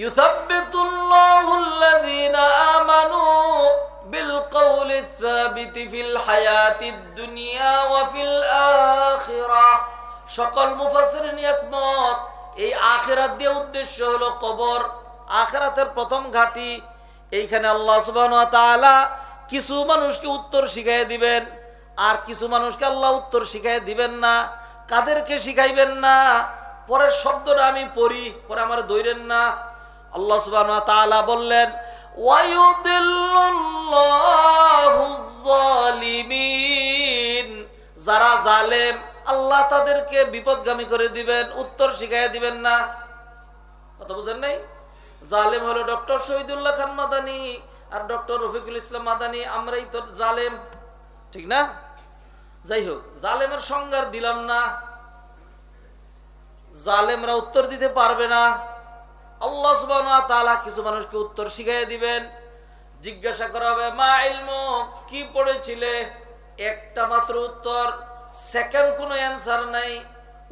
ইউসাব্বিতুল্লাহুল্লাযীনা আমানু বিল কওলিস সাবিতি ফিল হায়াতিদ দুনিয়া ওয়া ফিল আখিরাহ। সকল মুফাসসিরিন একমত, এই আখিরাত দিয়ে উদ্দেশ্য হলো কবর, আখিরাতের প্রথম ঘাঁটি। এইখানে আল্লাহ সুবহানাহু ওয়া তাআলা কিছু মানুষকে উত্তর শিখাইয়ে দিবেন, আর কিছু মানুষকে আল্লাহ উত্তর শিখাইয়ে দিবেন না। কাদেরকে শিখাইবেন না? পরের শব্দটা আমি পড়ি, পরে আমার দইরেন না। আল্লাহ সুবহানাহু ওয়া তাআলা বললেন, ওয়ায়ুদিল্লুল্লাহুয যালিমিন। যারা জালেম আল্লাহ তাদেরকে বিপদগামী করে দিবেন, উত্তর শিখাইয়া দিবেন না। কথা বুঝেন নাই? জালেম হলো ডক্টর শহীদুল্লাহ খান মাদানী আর ডক্টর রফিকুল ইসলাম মাদানী, আমরাই তো জালেম, ঠিক না? যাই হোক, জালেমের সংজ্ঞা দিলাম না, জালেমরা উত্তর দিতে পারবে না। আল্লাহ সুবহানাহু ওয়া তাআলা কিছু মানুষকে উত্তর শিখাইয়া দিবেন। জিজ্ঞাসা করা হবে, মা ইলমু, কি পড়েছিলে? একটা মাত্র উত্তর, সেকেন্ড কোনো অ্যানসার নাই।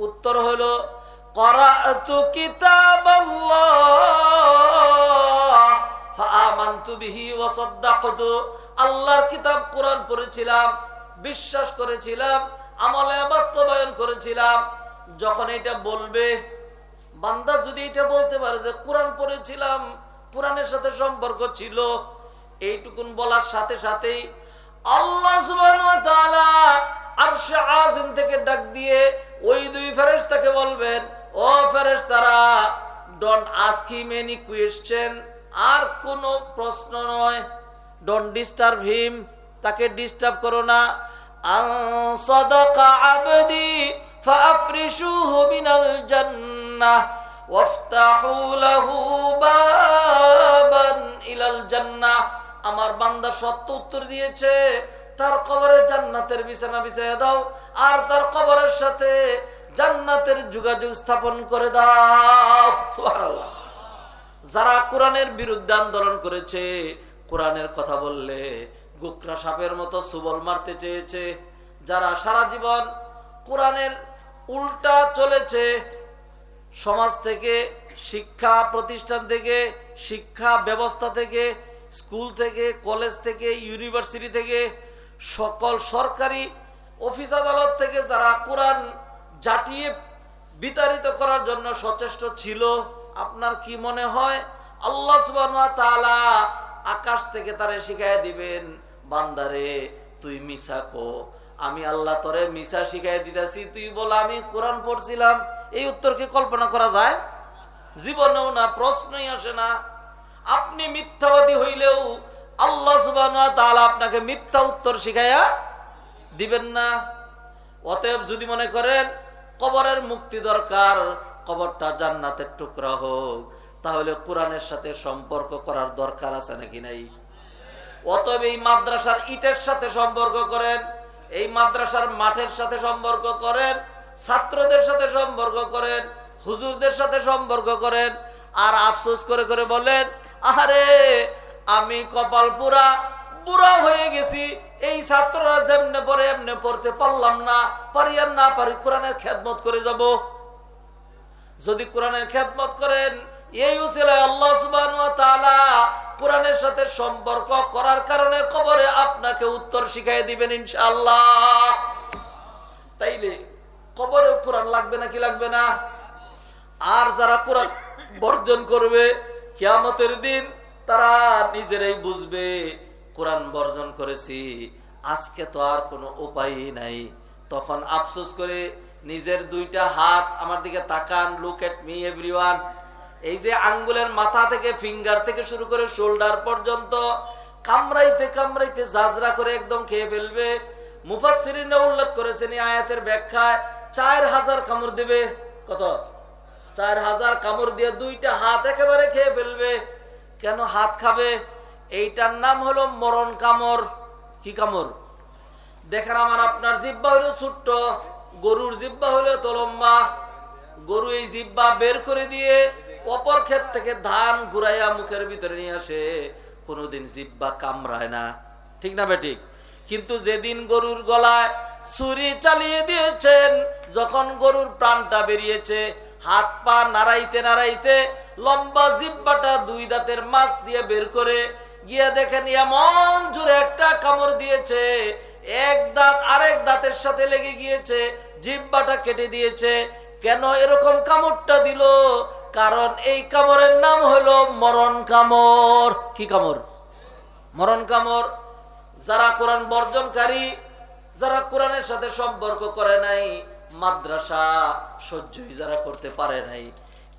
উত্তর হলো, ক্বরাআতু কিতাবাল্লাহ ফাআমানতু বিহি ওয়া সাদ্দাকতু। আল্লাহর কিতাব কোরআন পড়েছিলাম, বিশ্বাস করেছিলাম, আমলে বাস্তবায়ন করেছিলাম। যখন এটা বলবে বান্দা, যদি এটা বলতে পারে যে কোরআন পড়েছিলাম, কোরআনের সাথে সম্পর্ক ছিল, এইটুকুন বলার সাথে সাথেই আল্লাহ সুবহানাহু ওয়া তাআলা আরশে আযম থেকে ডাক দিয়ে ওই দুই ফেরেশতাকে বলবেন, ও ফেরেশতারা, don't ask him any question, আর কোন প্রশ্ন নয়, ডোন্ট ডিস্টার্ব হিম, তাকে ডিস্টার্ব করো না। আন সাদাকা আবদি ফাআফরিশুহু মিনাল জান্নাহ ওয়াফতাহু লাহু বাবান ইলাল জান্নাহ। আমার বান্দা সত্য উত্তর দিয়েছে, তার কবরে জান্নাতের বিছানা বিছাইয়া দাও, আর তার কবরের সাথে জান্নাতের যোগাযোগ স্থাপন করে দাও। সুবহানাল্লাহ। যারা কোরআনের বিরুদ্ধে আন্দোলন করেছে, কোরআনের কথা বললে গোকরা সাপের মতো সুবল মারতে চেয়েছে, যারা সারা জীবন কোরআনের উল্টা চলেছে, সমাজ থেকে, শিক্ষা প্রতিষ্ঠান থেকে, শিক্ষা ব্যবস্থা থেকে, স্কুল থেকে, কলেজ থেকে, ইউনিভার্সিটি থেকে, সকল সরকারি অফিস আদালত থেকে যারা কোরআন জাটিয়ে বিতাড়িত করার জন্য সচেষ্ট ছিল, আপনার কি মনে হয় আল্লাহ সুবহানাহু ওয়া তাআলা আকাশ থেকে তারে শিখাইয়া দিবেন, বান্দারে তুই মিছা কো, আমি আল্লাহ তোরে মিছা শিখাইয়া দিতেছি, তুই বল আমি কোরআন পড়ছিলাম? এই উত্তর কি কল্পনা করা যায়? জীবনেও না, প্রশ্নই আসে না। আপনি মিথ্যাবাদী হইলেও আল্লাহ সুবহানাহু ওয়া তাআলা আপনাকে মিথ্যা উত্তর শিখাইয়া দিবেন না। অতএব যদি মনে করেন কবরের মুক্তি দরকার, কবরটা জান্নাতের টুকরা হোক, তাহলে কোরআনের সাথে সম্পর্ক করার দরকার আছে নাকি নাই? অতএব এই মাদ্রাসার ইটের সাথে সম্পর্ক করেন, এই মাদ্রাসার মাঠের সাথে সম্পর্ক করেন, ছাত্রদের সাথে সম্পর্ক করেন, হুজুরদের সাথে সম্পর্ক করেন, আর আফসোস করে করে বলেন, আরে আমি কপাল পুরা বুড়া হয়ে গেছি, এই ছাত্ররা যেমনে পড়ে এমনে পড়তে পারলাম না, পারি আর না পারি কোরআনের খেদমত করে যাব। যদি কোরআনের খেদমত করেন, এই উসিলায় আল্লাহ সুবহানাহু ওয়া তাআলা কোরআনের সাথে সম্পর্ক করার কারণে কবরে আপনাকে উত্তর শিখাই দিবেন ইনশাআল্লাহ। তাইলে কবরে কোরআন লাগবে নাকি লাগবে না? আর যারা কোরআন বর্জন করবে, কিয়ামতের দিন তারা নিজেরাই বুঝবে কোরআন বর্জন করেছি, আজকে তো আর কোনো উপায় নাই। তখন আফসোস করে নিজের দুইটা হাত, আমার দিকে তাকান, লুক এট মি এভরিওয়ান, এই যে আঙ্গুলের মাথা থেকে ফিঙ্গার থেকে শুরু করে শোল্ডার পর্যন্ত কামড়াইতে কামড়াইতে জাজরা করে একদম খেয়ে ফেলবে। মুফাসসিরিনরা উল্লেখ করেছেন এই আয়াতের ব্যাখ্যায় 4000 কামড় দেবে। কত? 4000 কামড় দিয়ে দুইটা হাত একেবারে খেয়ে ফেলবে। কেন হাত খাবে? এইটার নাম হলো মরণ কামড়। কি কামড়? দেখেন আমার আপনার জিহ্বা হলো ছোট্ট, গরুর জিহ্বা হলো তো লম্বা। গরু এই জিহ্বা বের করে দিয়ে অপর ক্ষেত থেকে ধান ঘুরাইয়া মুখের ভিতরে নিয়ে আসে, কোনোদিন জিহ্বা কামড়ায় না, ঠিক না বেঠিক? কিন্তু যেদিন গরুর গলায় ছুরি চালিয়ে দিয়েছেন, যখন গরুর প্রাণটা বেরিয়েছে, হাত পা নাড়াইতে নাড়াইতে লম্বা জিহ্বাটা দুই দাঁতের মাছ দিয়ে বের করে গিয়ে দেখেন এমন জোরে একটা কামড় দিয়েছে, এক দাঁত আরেক দাঁতের সাথে লেগে গিয়েছে, জিহ্বাটা কেটে দিয়েছে। কেন এরকম কামড়টা দিল? কারণ এই কামড়ের নাম হলো মরণ কামড়। কি কামড়? মরণ কামড়। যারা কোরআন বর্জনকারী, যারা কোরআনের সাথে সম্পর্ক করে নাই, মাদ্রাসা সহ্যই যারা করতে পারে নাই,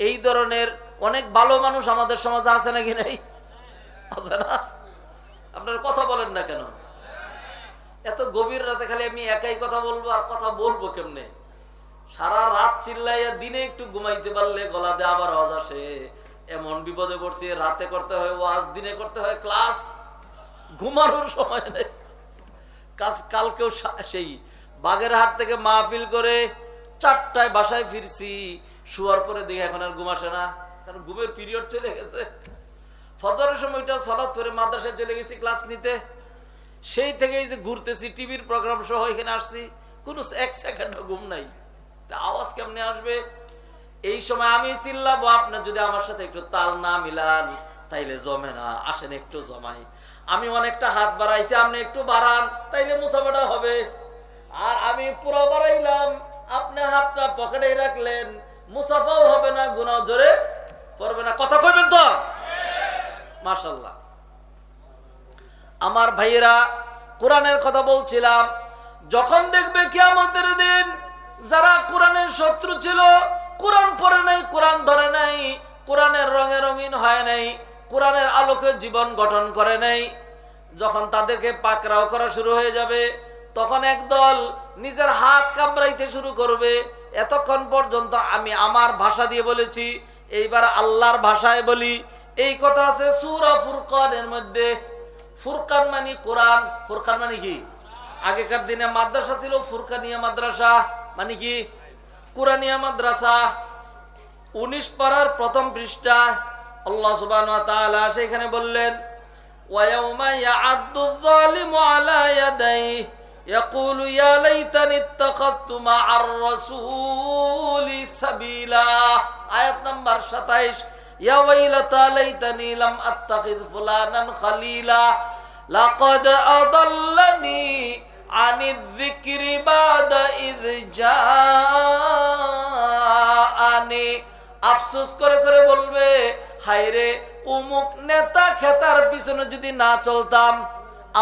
এই ধরনের অনেক ভালো মানুষ আমাদের সমাজে আছে নাকি নাই? আছে না? আপনারা কথা বলেন না কেন? এত গভীর রাতে খালি আমি একাই কথা বলবো, আর কথা বলবো কেমনে? সারা রাত চিল্লাইয়া দিনে একটু ঘুমাইতে পারলে গলাতে আবার আওয়াজ আসে। এমন বিপদে পড়ছি, রাতে করতে হয় ওয়াজ, দিনে করতে হয় ক্লাস, ঘুমানোর সময় নেই। কালকেও সেই বাগেরহাট থেকে মাহফিল করে 4টায় বাসায় ফিরছি, শুয়ার পরে দেখে এখন আর ঘুম আসে না, কারণ ঘুমের পিরিয়ড চলে গেছে। ফজরের সময়টা সালাত করে মাদ্রাসায় চলে গেছি ক্লাস নিতে, সেই থেকেই যে ঘুরতেছি, টিভির প্রোগ্রাম সহ এখানে আসছি, কোনো এক সেকেন্ডও ঘুম নাই। আওয়াজ কেমনে আসবে? এই সময় আমি চিল্লাবো, আপনি যদি আমার সাথে একটু তাল না মিলান তাইলে জমে না। আসেন একটু জমাই। আমি অনেকটা হাত বাড়াইছি, আপনি একটু বাড়ান, তাইলে মুসাফাটা হবে। আর আমি পুরো বাড়াইলাম, আপনি হাতটা পকেটে রাখলেন, মুসাফাও হবে না, গুনাহ জোরে পড়বে না। কথা কইবেন তো? মাশাআল্লাহ। আমার ভাইয়েরা, কোরআনের কথা বলছিলাম। যখন দেখবে কিয়ামতের দিন যারা কোরআনের শত্রু ছিল, কোরআন পড়ে নাই, কোরআন ধরে নাই, কোরআনের রঙে রঙিন হয় নাই, কোরআনের আলোকে জীবন গঠন করে নাই, যখন তাদেরকে পাকড়াও করা শুরু হয়ে যাবে, তখন একদল নিজের হাত কামড়াইতে শুরু করবে। এতক্ষণ পর্যন্ত আমি আমার ভাষা দিয়ে বলেছি, এইবার আল্লাহর ভাষায় বলি। এই কথা আছে সূরা ফুরকানের মধ্যে। ফুরকান মানে কোরআন। ফুরকান মানে কি? আগেকার দিনে মাদ্রাসা ছিল ফুরকানিয়া মাদ্রাসা, মানে কি? কোরআনিয়া মাদ্রাসা। 19 পারার প্রথম পৃষ্ঠা আল্লাহ সুবহানাহু ওয়া তাআলা সেখানে বললেন, ওয়া ইয়াউমা ইয়া'আদ্দু যালিমু আলা ইয়াদাইহি ইয়াকুলু ইয়া লাইতানি ইত্তাখাযতু মা'আর রাসূলি সাবিলা। আয়াত নাম্বার 27। ইয়া ওয়াইলাতা লাইতানি লাম আত্তাখিয ফুলানান খালিলা লাকাদ আদাল্লানি আনিয যিকরি বাদা ইয জাআনি। আফসোস করে করে বলবে, হায়রে অমুক নেতা খেতার পিছনে যদি না চলতাম।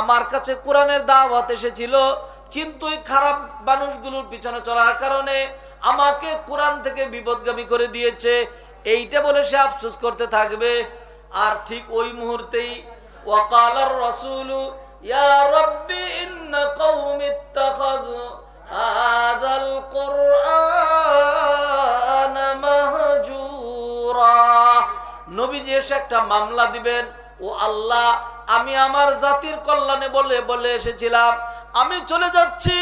আমার কাছে কোরআনের দাওয়াত এসেছিল, কিন্তু ওই খারাপ মানুষগুলোর পিছনে চলার কারণে আমাকে কোরআন থেকে বিপদগামী করে দিয়েছে। এইটা বলে সে আফসোস করতে থাকবে। আর ঠিক ওই মুহূর্তেই ওয়াকালার রাসূলু ইয়া রাব্বি ইন্না কওমি ইত্তাখাযু হাযাল কুরআনা মাহজুরা। নবীজি এসে একটা মামলা দিবেন, ও আল্লাহ, আমি আমার জাতির কল্যাণে বলে বলে এসেছিলাম, আমি চলে যাচ্ছি,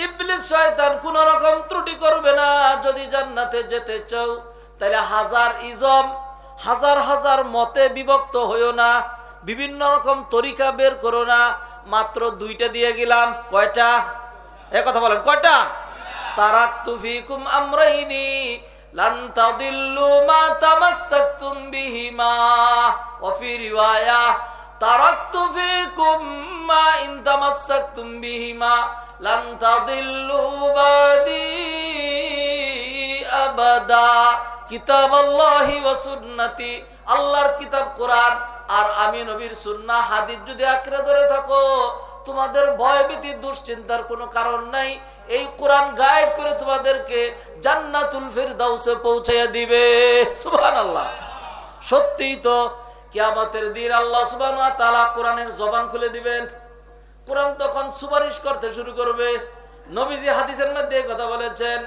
ইবলিস শয়তান কোন রকম ত্রুটি করবে না। যদি জান্নাতে যেতে চাও তাহলে হাজার ইজম, হাজার হাজার মতে বিভক্ত হইও না, বিভিন্ন রকম তরিকা বের করো না, মাত্র 2টা দিয়ে গেলাম। কয়টা? এ কথা বলেন, কয়টা? তারাকতু ফিকুম আমরাইনি লান তাদিল্লু মা তামাসসাকতুম বিহিমা ওয়া ফি রিওয়ায়া তারাকতু ফিকুম মা ইন তামাসসাকতুম বিহিমা লান তাদিল্লু বাদি আবাদা। কিতাবাল্লাহি ওয়া সুন্নতি, আল্লাহর কিতাব কোরআন আর আমি নবীর সুন্নাহ হাদিস যদি আঁকড়ে ধরে থাকো, তোমাদের ভয়ভীতি দুশ্চিন্তার কোনো কারণ নাই। এই কোরআন গাইড করে তোমাদেরকে জান্নাতুল ফিরদাউসে পৌঁছাইয়া দিবে। সুবহানাল্লাহ। সত্যিই তো কিয়ামতের দিন আল্লাহ সুবহানাহু ওয়া তাআলা কোরআনের জবান খুলে দিবেন। কোরআন তখন সুপারিশ করতে শুরু করবে। নবীজি হাদিসের মধ্যে কথা বলেছেন,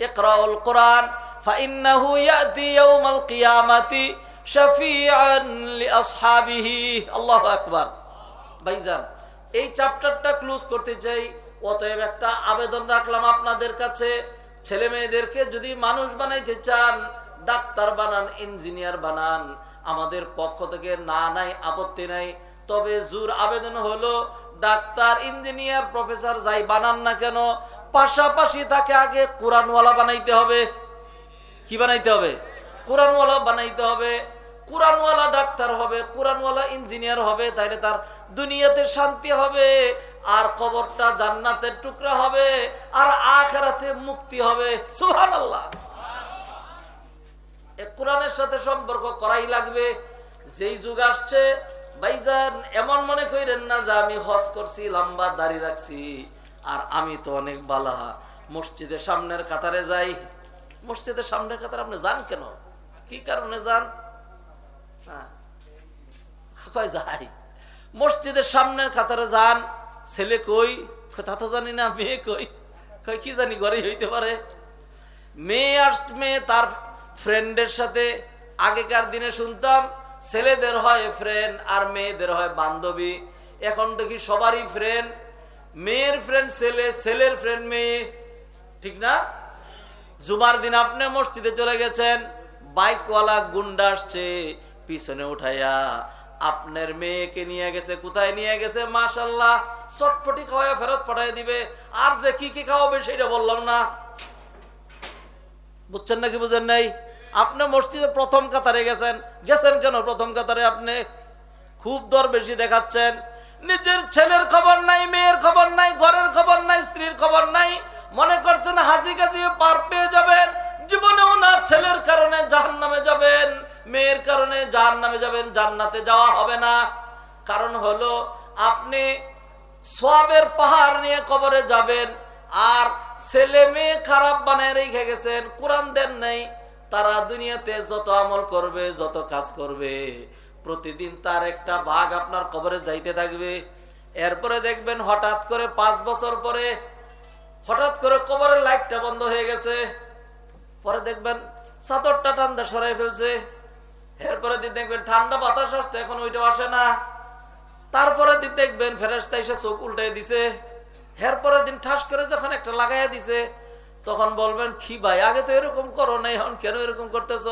ইকরাউল কোরআন ফাইন্নাহু ইয়াতি ইয়াউমাল কিয়ামাতি শাফিআন লিআসহাবিহি। আল্লাহু আকবার। ভাইজান, এই চ্যাপ্টারটা ক্লোজ করতে চাই। অতএব একটা আবেদন রাখলাম আপনাদের কাছে, ছেলে মেয়েদেরকে যদি মানুষ বানাইতে চান, ডাক্তার বানান, ইঞ্জিনিয়ার বানান, আমাদের পক্ষ থেকে না নাই আপত্তি নাই। তবে জোর আবেদন হলো, ডাক্তার, ইঞ্জিনিয়ার, প্রফেসর যাই বানান না কেন, পাশাপাশি তাকে আগে কোরআনওয়ালা বানাইতে হবে। কি বানাইতে হবে? কোরআনওয়ালা বানাইতে হবে। কোরআনওয়ালা ডাক্তার হবে, কোরআনওয়ালা ইঞ্জিনিয়ার হবে, তাইলে তার দুনিয়াতে শান্তি হবে, আর কবরটা জান্নাতের টুকরা হবে, আর আখিরাতে মুক্তি হবে। সুবহানাল্লাহ। এই কোরআনের সাথে সম্পর্ক করাই লাগবে। যেই যুগ আসছে ভাইজান, এমন মনে করেন না যে আমি হজ করছি, লম্বা দাড়ি রাখছি, আর আমি তো অনেক বালা, মসজিদের সামনের কাতারে যাই। মসজিদের সামনের কাতারে আপনি যান কেন? কি কারণে যান? যাই মসজিদের সামনের কাতারে যান। ছেলে কই? তা তো জানি না। মেয়ে কই? কি জানি, ঘরেই হইতে পারে। মেয়ে তার ফ্রেন্ডের সাথে, আগেকার দিনে শুনতাম ছেলেদের হয় ফ্রেন্ড আর মেয়েদের হয় বান্ধবী। এখন দেখি সবারই ফ্রেন্ড। মেয়ের ফ্রেন্ড ছেলে, ছেলের ফ্রেন্ড মেয়ে, ঠিক না? জুমার দিন আপনি মসজিদে চলে গেছেন, বাইকওয়ালা গুন্ডা আসছে, পিছনে উঠাইয়া আপনার মেয়েকে নিয়ে গেছে। কোথায় নিয়ে গেছে? মাশাআল্লাহ, চটপটি খাওয়াইয়া ফেরত পাঠাই দিবে। আর যে কি কি খাওয়াবে সেটা বললাম না। বুঝছেন নাকি বুঝেন নাই? আপনি মসজিদে প্রথম কাতারে গেছেন কেন? প্রথম কাতারে আপনি খুব দর বেশি দেখাচ্ছেন। নিজের ছেলের খবর নাই, মেয়ের খবর নাই, ঘরের খবর নাই, স্ত্রীর খবর নাই। মনে করছেন হাসি কাজি পার পেয়ে যাবেন। জীবনেও না। ছেলের কারণে জাহান্নামে যাবেন, মেয়ের কারণে জাহান্নামে যাবেন, জান্নাতে যাওয়া হবে না। কারণ হলো আপনি সওয়াবের পাহাড় নিয়ে কবরে যাবেন, আর ছেলে মেয়ে খারাপ বানায় রেখে গেছেন, কোরআন দেন নাই। তারা দুনিয়াতে যত আমল করবে, যত কাজ করবে, প্রতিদিন তার একটা ভাগ আপনার কবরে যাইতে থাকবে। এরপরে দেখবেন হঠাৎ করে 5 বছর পরে হঠাৎ করে কবরের লাইটটা বন্ধ হয়ে গেছে। পরে দেখবেন চাদরটা ঠান্ডা সরাই ফেলছে। এরপরে দিন দেখবেন ঠান্ডা বাতাস আসতে, এখন ওইটাও আসে না। তারপরে দিন দেখবেন ফেরেশতা এসে চোখ উল্টাই দিছে। এরপরে দিন ঠাস করে যখন একটা লাগাইয়া দিছে, তখন বলবেন কি ভাই, আগে তো এরকম করো নাই, এখন কেন এরকম করতেছ?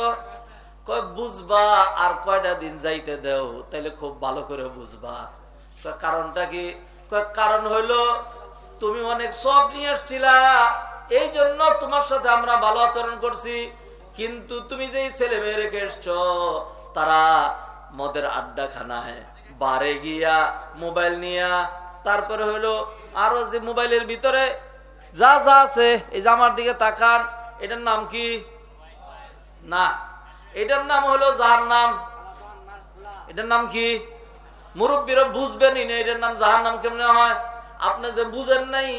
কয় বুঝবা, আর কয়টা দিন যাইতে দেও, তাইলে খুব ভালো করে বুঝবা। কারণটা কি? কারণ হইলো তুমি অনেক সব নিয়ে আসছিলা, এই জন্য তোমার সাথে আমরা ভালো আচরণ করছি। কিন্তু তুমি যেই ছেলে মেয়ে রেখে এসছ, তারা মদের আড্ডা খানায়, বারে গিয়া, মোবাইল নিয়া, তারপরে হইলো আরো যে মোবাইলের ভিতরে যা যা আছে, এই যে আমার দিকে তাকান, এটার নাম কি? না, এটার নাম হলো জাহান্নাম। এটার নাম কি? মুরব্বীরা বুঝবেনই না এটার নাম জাহান্নাম কেমনে হয়। আপনি যে বুঝেন নাই,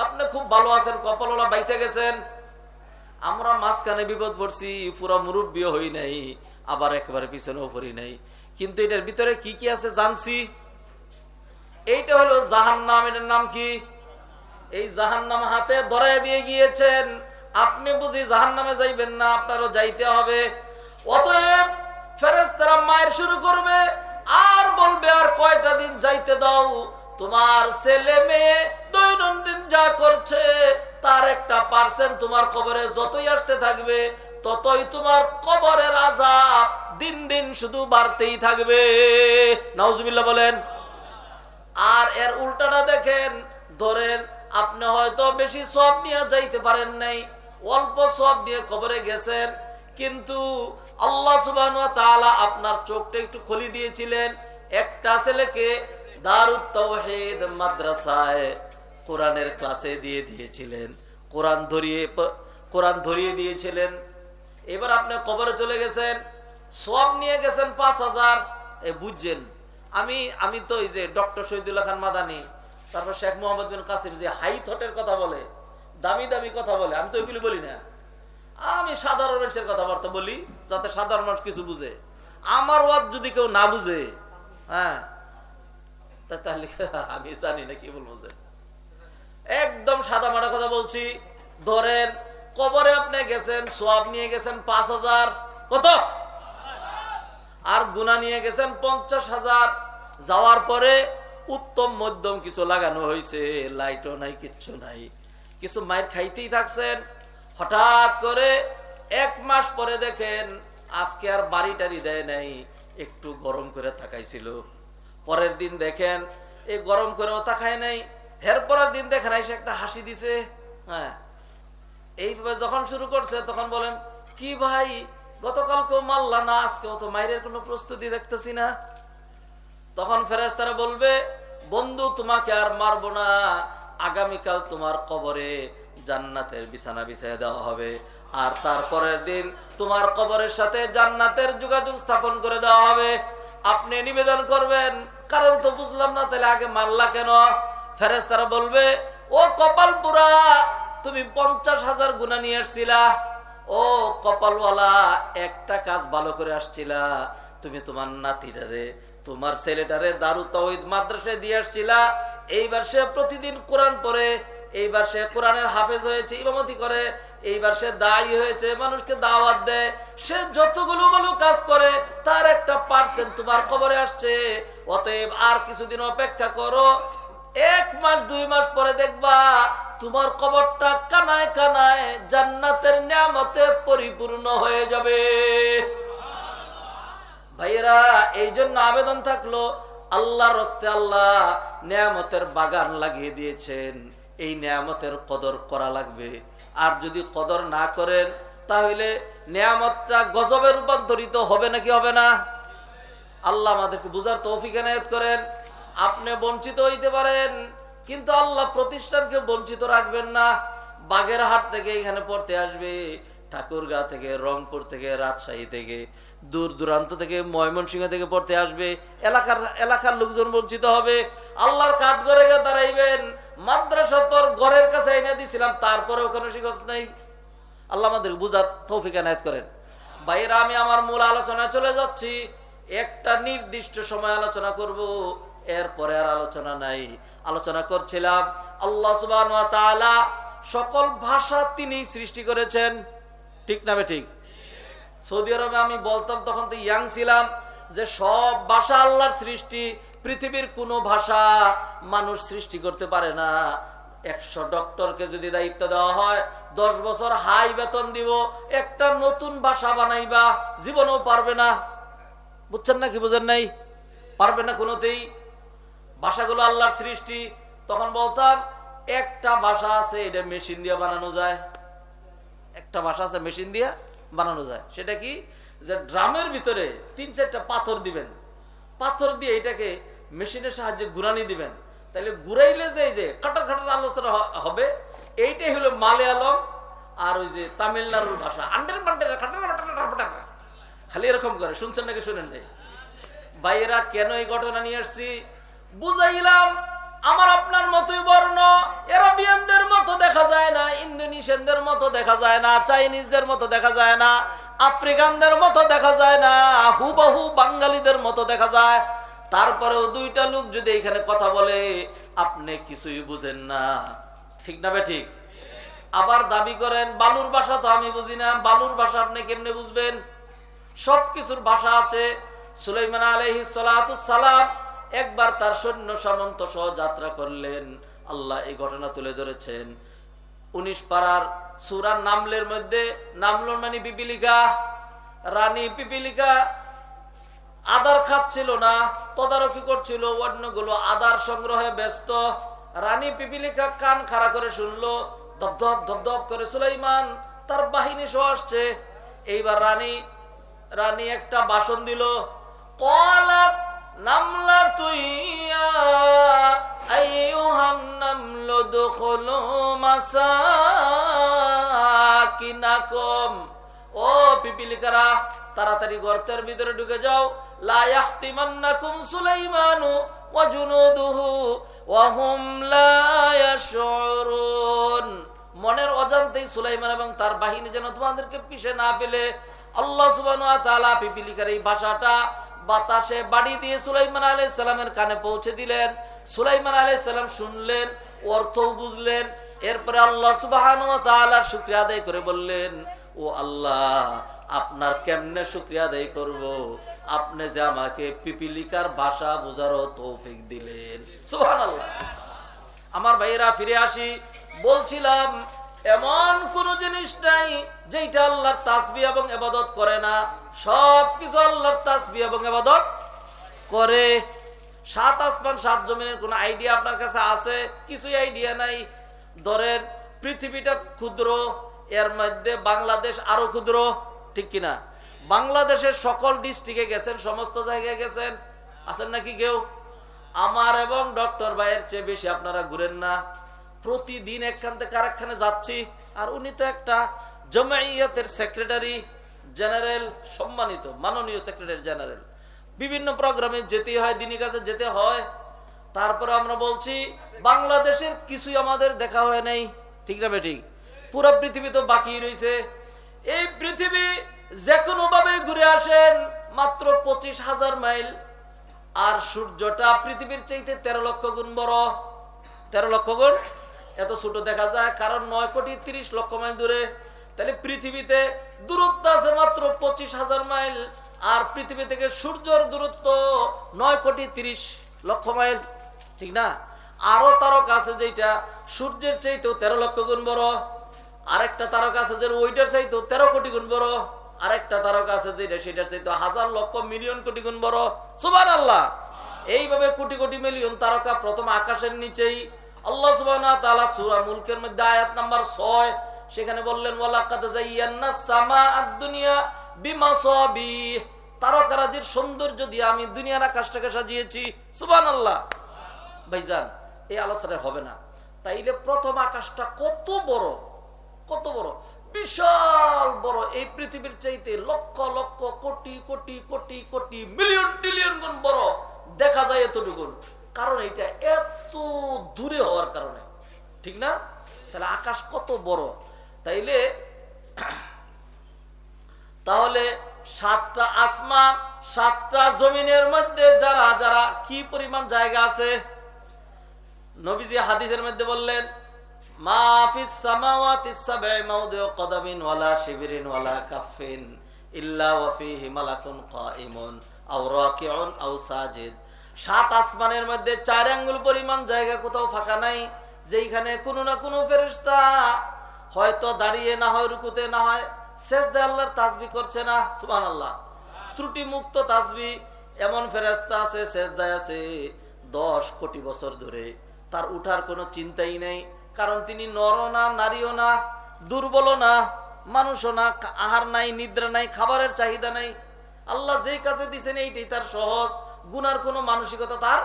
আপনি খুব ভালো আছেন, কপালওয়ালা বাইসে গেছেন। আমরা মাঝখানে বিপদ পড়ছি, পুরা মুরব্বীও হই নাই, আবার একেবারে পিছনেও পড়ি নাই। কিন্তু এটার ভিতরে কি কি আছে জানছি। এইটা হলো জাহান্নাম। এটার নাম কি? এই জাহান্নাম হাতে ধরায় দিয়ে গিয়েছেন। আপনি বুঝি জাহান্নামে যাইবেন না, আপনারও যাইতে হবে। অতএব ফেরেশতারা মায়ের শুরু করবে, আর বলবে আর কয়টা দিন যাইতে দাও। তোমার ছেলে মেয়ে দৈনন্দিন যা করছে, তার একটা % তোমার কবরে যতই আসতে থাকবে, ততই তোমার কবরের আযাব দিন দিন শুধু বাড়তেই থাকবে। নাউজুবিল্লাহ বলেন। আর এর উল্টাটা দেখেন, ধরেন আপনি হয়তো বেশি সওয়াব নিয়ে যাইতে পারেন নাই, অল্প সওয়াব নিয়ে কবরে গেছেন, কিন্তু আল্লাহ সুবহানাহু ওয়া তাআলা আপনার চোখটা একটু খুলে দিয়েছিলেন। একটা ছেলেকে দারুত তাওহীদ মাদ্রাসায় কোরআনের ক্লাসে দিয়ে দিয়েছিলেন, কোরআন ধরিয়ে দিয়েছিলেন। এবার আপনি কবরে চলে গেছেন, সওয়াব নিয়ে গেছেন 5000। বুঝছেন, আমি তো এই যে ডক্টর শহীদুল্লাহ খান মাদানী, তারপর শেখ মোহাম্মদ বিন কাসিম যে হাই থটের কথা বলে, দামি দামি কথা বলে, আমি তো ওইগুলি বলি না। আমি সাধারণ মানুষের কথাবার্তা বলি, যাতে সাধারণ মানুষ কিছু বুঝে। আমার ওয়াজ যদি কেউ না বুঝে, হ্যাঁ, তাহলে আমি জানি না কি বলবো। একদম সাদা মাটা কথা বলছি। ধরেন কবরে আপনি গেছেন, সওয়াব নিয়ে গেছেন 5000। কত? আর গুনাহ নিয়ে গেছেন 50,000। যাওয়ার পরে উত্তম মধ্যম কিছু লাগানো হয়েছে, লাইটও নাই, কিচ্ছু নাই, কিছু মাইর খাইতেই থাকছেন। হঠাৎ করে 1 মাস পরে দেখেন আজকে আর বাড়ি টাড়ি দেয় নাই, একটু গরম করে তাকাইছিল। পরের দিন দেখেন এই গরম করেও তাকায় নাই। এরপরের দিন দেখেন এসে একটা হাসি দিছে। হ্যাঁ, এইভাবে যখন শুরু করছে তখন বলেন, কি ভাই গতকালকেও মারলা না, আজকেও তো মাইরের কোনো প্রস্তুতি দেখতেছি না। তখন ফেরেশতারা বলবে, বন্ধু তোমাকে আর মারবো না, আগামীকাল তোমার কবরে জান্নাতের বিছানা বিছায় দেওয়া হবে, আর তারপরের দিন তোমার কবরের সাথে জান্নাতের যোগাযোগ স্থাপন করে দেওয়া হবে। আপনি নিবেদন করবেন, কারণ তো বুঝলাম না, তাহলে আগে মারলা কেন? ফেরেশতারা বলবে, ও কপাল পুরা, তুমি 50,000 গুনাহ নিয়ে আসছিলা। ও কপালওয়ালা, একটা কাজ ভালো করে আসছিলা, তুমি তোমার নাতিটারে, তোমার ছেলেটারে দারুত তাওহীদ মাদ্রাসায় দিয়ে আসছিলা। এইবার সে প্রতিদিন কোরআন পড়ে, এইবার সে কোরআনের হাফেজ হয়েছে, ইমামতি করে, এইবার সে দায়ী হয়েছে, মানুষকে দাওয়াত দেয়। সে যতগুলো ভালো কাজ করে তার একটা পার্সেন্ট তোমার কবরে আসছে। অতএব আর কিছুদিন অপেক্ষা করো, 1 মাস 2 মাস পরে দেখবা তোমার কবরটা কানায় কানায় জান্নাতের নিয়ামতে পরিপূর্ণ হয়ে যাবে। ভাইয়েরা, এই জন্য আবেদন থাকলো, আল্লাহর রাস্তে আল্লাহ নিয়ামতের বাগান লাগিয়ে দিয়েছেন, এই নিয়ামতের কদর করা লাগবে। আর যদি কদর না করেন তাহলে নিয়ামতটা গজবে রূপান্তরিত হবে নাকি হবে না? আল্লাহ আমাদেরকে বুঝার তৌফিক এনায়েত করেন। আপনি বঞ্চিত হইতে পারেন, কিন্তু আল্লাহ প্রতিষ্ঠানকে বঞ্চিত রাখবেন না। বাগেরহাট থেকে এখানে পড়তে আসবে, ঠাকুরগাঁ থেকে, রংপুর থেকে, রাজশাহী থেকে, দূর দূরান্ত থেকে, ময়মনসিংহ থেকে পড়তে আসবে। এলাকার লোকজন বঞ্চিত হবে। আল্লাহর কাঠগড়ে গিয়ে দাঁড়াইবেন, মাদ্রাসা তোর ঘরের কাছে এনে দিছিলাম, তারপরে ওখানে শিখছ নাই। আল্লাহ আমাদের বুঝার তৌফিক এনায়েত করেন। ভাইয়েরা, আমি আমার মূল আলোচনায় চলে যাচ্ছি। একটা নির্দিষ্ট সময় আলোচনা করব, এরপরে আর আলোচনা নাই। আলোচনা করছিলাম আল্লাহ সুবহানাহু ওয়া তাআলা সকল ভাষা তিনি সৃষ্টি করেছেন, ঠিক না ঠিক? সৌদি আরবে আমি বলতাম, তখন তো ইয়াং ছিলাম, যে সব ভাষা আল্লাহর সৃষ্টি, পৃথিবীর কোনো ভাষা মানুষ সৃষ্টি করতে পারে না। 100 ডক্টরকে যদি দায়িত্ব দেওয়া হয়, 10 বছর হাই বেতন দিব, একটা নতুন ভাষা বানাইবা, জীবনেও পারবে না। বুঝছেন না কি বুঝেন নাই? পারবে না কোনোতেই। ভাষাগুলো আল্লাহর সৃষ্টি। তখন বলতাম একটা ভাষা আছে, এটা মেশিন দিয়ে বানানো যায়। একটা ভাষা আছে মেশিন দিয়ে বানানো যায়। সেটা কি? যে ড্রামের ভিতরে 3-4টা পাথর দিবেন, পাথর দিয়ে এটাকে মেশিনের সাহায্যে ঘুরানি দিবেন, তাহলে ঘুরাইলে যে কাটার কাটার আলোচনা হবে। এইটাই হলো মালয়ালম আর ওই যে তামিলনাড়ুর ভাষা, আন্ডার পান্ডার খালি এরকম করে। শুনছেন নাকি শুনেন নাই? ভাইয়েরা, কেন এই ঘটনা নিয়ে আসছি বুঝাইলাম। আমার আপনার মতোই বর্ণ, আরবিয়ানদের মতো দেখা যায় না, ইন্দোনেশিয়ানদের মতো দেখা যায় না, চাইনিজদের মতো দেখা যায় না, আফ্রিকানদের মতো দেখা যায় না, হুবহু বাঙালিদের মতো দেখা যায়। তারপরেও 2টা লোক যদি এখানে কথা বলে, আপনি কিছুই বুঝেন না, ঠিক না ঠিক? আবার দাবি করেন বালুর ভাষা তো আমি বুঝি না। বালুর ভাষা আপনি কেমনে বুঝবেন? সবকিছুর ভাষা আছে। সুলাইমান আলাইহিস সালাতু সালাম একবার তার সৈন্য সামন্ত সহ যাত্রা করলেন। আল্লাহ এই ঘটনা তুলে ধরেছেন 19 পারার সূরা নামলের মধ্যে। নামল মানে পিপিলিকা। রানী পিপিলিকা আদার খাচ্ছিল না, তদারকি করছিল, অন্যগুলো আদার সংগ্রহে ব্যস্ত। রানী পিপিলিকা কান খাড়া করে শুনলো, ধপধপ ধপধপ করে সুলাইমান তার বাহিনী সহ আসছে। এইবার রানী একটা ভাষণ দিল, ক্বালাত নামলাতুন ইয়া আইয়ুহান নামলু দুখুলু মাসাকিনাকুম। ও পিপিলিকারা, তাড়াতাড়ি গর্তের ভিতরে ঢুকে যাও। লা ইয়াহতিমান্নাকুম সুলাইমানু ওয়া জুনুদুহু ওয়া হুম লা ইয়াশউরুন। মনের অজান্তেই সুলাইমান এবং তার বাহিনী যেন তোমাদেরকে পিছে না ফেলে। আল্লাহ সুবহানাহু ওয়া তাআলা পিপিলিকার এই ভাষাটা বাতাসে বাড়ি দিয়ে সুলাইমান আলাইহিস সালামের কানে পৌঁছে দিলেন। সুলাইমান আলাইহিস সালাম শুনলেন, অর্থও বুঝলেন। এরপরে আল্লাহ সুবহানাহু ওয়া তাআলার শুকরিয়া আদায় করে বললেন, ও আল্লাহ, আপনার কেমনে শুকরিয়া আদায় করব, আপনি যে আমাকে পিপিলিকার ভাষা বোঝারও তৌফিক দিলেন। সুবহানাল্লাহ। আমার ভাইয়েরা, ফিরে আসি। বলছিলাম এমন কোন জিনিস নাই যেটা আল্লাহর তাসবিহ এবং ইবাদত করে না। সবকিছু আল্লাহর তাসবিহ এবং ইবাদত করে। সাত আসমান সাত জমিনের কোন আইডিয়া আপনার কাছে আছে? কিছুই আইডিয়া নাই। ধরেন পৃথিবীটা ক্ষুদ্র, এর মধ্যে বাংলাদেশ আরো ক্ষুদ্র, ঠিক কিনা? বাংলাদেশের সকল ডিস্ট্রিক্টে গেছেন, সমস্ত জায়গায় গেছেন, আছেন নাকি কেউ? আমার এবং ডক্টর ভাইয়ের চেয়ে বেশি আপনারা ঘুরেন না। প্রতিদিন একখান থেকে আরেকখানে যাচ্ছি। আর উনি তো একটা জমাইয়াতের সেক্রেটারি জেনারেল, সম্মানিত মাননীয় সেক্রেটারি জেনারেল। বিভিন্ন প্রোগ্রামে যেতে হয়, দিনী কাছে যেতে হয়। তারপরে আমরা বলছি বাংলাদেশের কিছুই আমাদের দেখা হয় নাই, ঠিক না বেঠিক? পুরো পৃথিবী তো বাকি রয়েছে। এই পৃথিবী যে কোনো ভাবে ঘুরে আসেন মাত্র 25,000 মাইল। আর সূর্যটা পৃথিবীর চাইতে 13 লক্ষ গুণ বড়। 13 লক্ষ গুণ এত ছোট দেখা যায়, কারণ 9,30,00,000 মাইল দূরে। তাহলে পৃথিবীতে দূরত্ব আছে মাত্র 25,000 মাইল। আর পৃথিবী থেকে সূর্যের দূরত্ব 9,30,00,000 মাইল, ঠিক না? আরো তারকা আছে যেটা সূর্যের চাইতেও 13 লক্ষ গুণ বড়। আরেকটা তারকা আছে যে ওইটার চাইতেও 13 কোটি গুণ বড়। আরেকটা তারকা আছে যেটা সেটার চাইতেও হাজার লক্ষ মিলিয়ন কোটি গুণ বড়। সুবহানাল্লাহ। এইভাবে কোটি কোটি মিলিয়ন তারকা প্রথম আকাশের নিচেই। আল্লাহ সুবহানাহু ওয়া তাআলা সূরা মুলকের মধ্যে আয়াত নাম্বার 6 সেখানে বললেন, ওয়ালাকাদ যায়্যানাস সামাআদ দুনিয়া বিমাসাবিহ। তারকারাজির সৌন্দর্য দিয়ে আমি দুনিয়ার আকাশটাকে সাজিয়েছি। সুবহানাল্লাহ। ভাইজান, এই আলোচনা হবে না। তাইলে প্রথম আকাশটা কত বড়, কত বড়, বিশাল বড়। এই পৃথিবীর চাইতে লক্ষ লক্ষ কোটি কোটি কোটি কোটি মিলিয়ন ট্রিলিয়ন গুণ বড় দেখা যায় এতটুকুন। কারণ এটা এত দূরে হওয়ার কারণে, ঠিক না? তাহলে আকাশ কত বড়। তাহলে 7টা আসমান 7টা জমিনের মধ্যে যারা যারা কি পরিমাণ জায়গা আছে? নবীজি হাদিসের মধ্যে বললেন, মা ফিস সামাওয়াতিস সাব'i মাওদিউ কদামিন ওয়ালা শিবরিন ওয়ালা কাফিন ইল্লা ওয়া ফীহি মালাকুন কাঈমুন আও রাকিউন আও সাজিদ। 7 আসমানের মধ্যে 4 আঙ্গুল পরিমাণ জায়গা কোথাও ফাঁকা নাই যেখানে কোনো না কোনো ফেরেশতা হয়তো দাঁড়িয়ে, না হয় রুকুতে, না হয় সিজদায় আল্লাহর তাসবিহ করছে না। সুবহানাল্লাহ। ত্রুটি মুক্ত তাসবিহ। এমন ফেরেশতা আছে সিজদায় আছে 10 কোটি বছর ধরে, তার উঠার কোনো চিন্তাই নেই। কারণ তিনি নরও না, নারীও না, দুর্বলও না, মানুষও না, আহার নাই, নিদ্রা নাই, খাবারের চাহিদা নাই। আল্লাহ যেই কাছে দিয়েছেন এইটাই তার সহজ। গুনার কোনো মানসিকতা তার।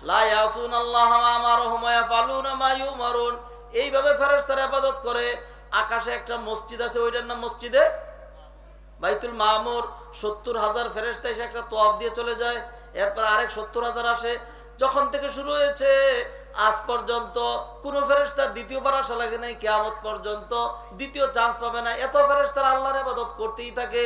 লা ইয়াসুনাল্লাহা মা আমারহুম ওয়া ইয়াফআলুনা মা ইউমারুন। এইভাবে ফেরেশতারা ইবাদত করে। আকাশে একটা মসজিদ আছে, ওইটার নাম মসজিদে বাইতুল মামুর। 70,000 ফেরেশতা এসে একটা তওয়াফ দিয়ে চলে যায়। এরপর আরেক 70,000 আসে। যখন থেকে শুরু হয়েছে আজ পর্যন্ত কোন ফেরেশতা দ্বিতীয়বার আসা লাগে নাই। কিয়ামত পর্যন্ত দ্বিতীয় চান্স পাবে না। এত ফেরেশতারা আল্লাহর ইবাদত করতেই থাকে।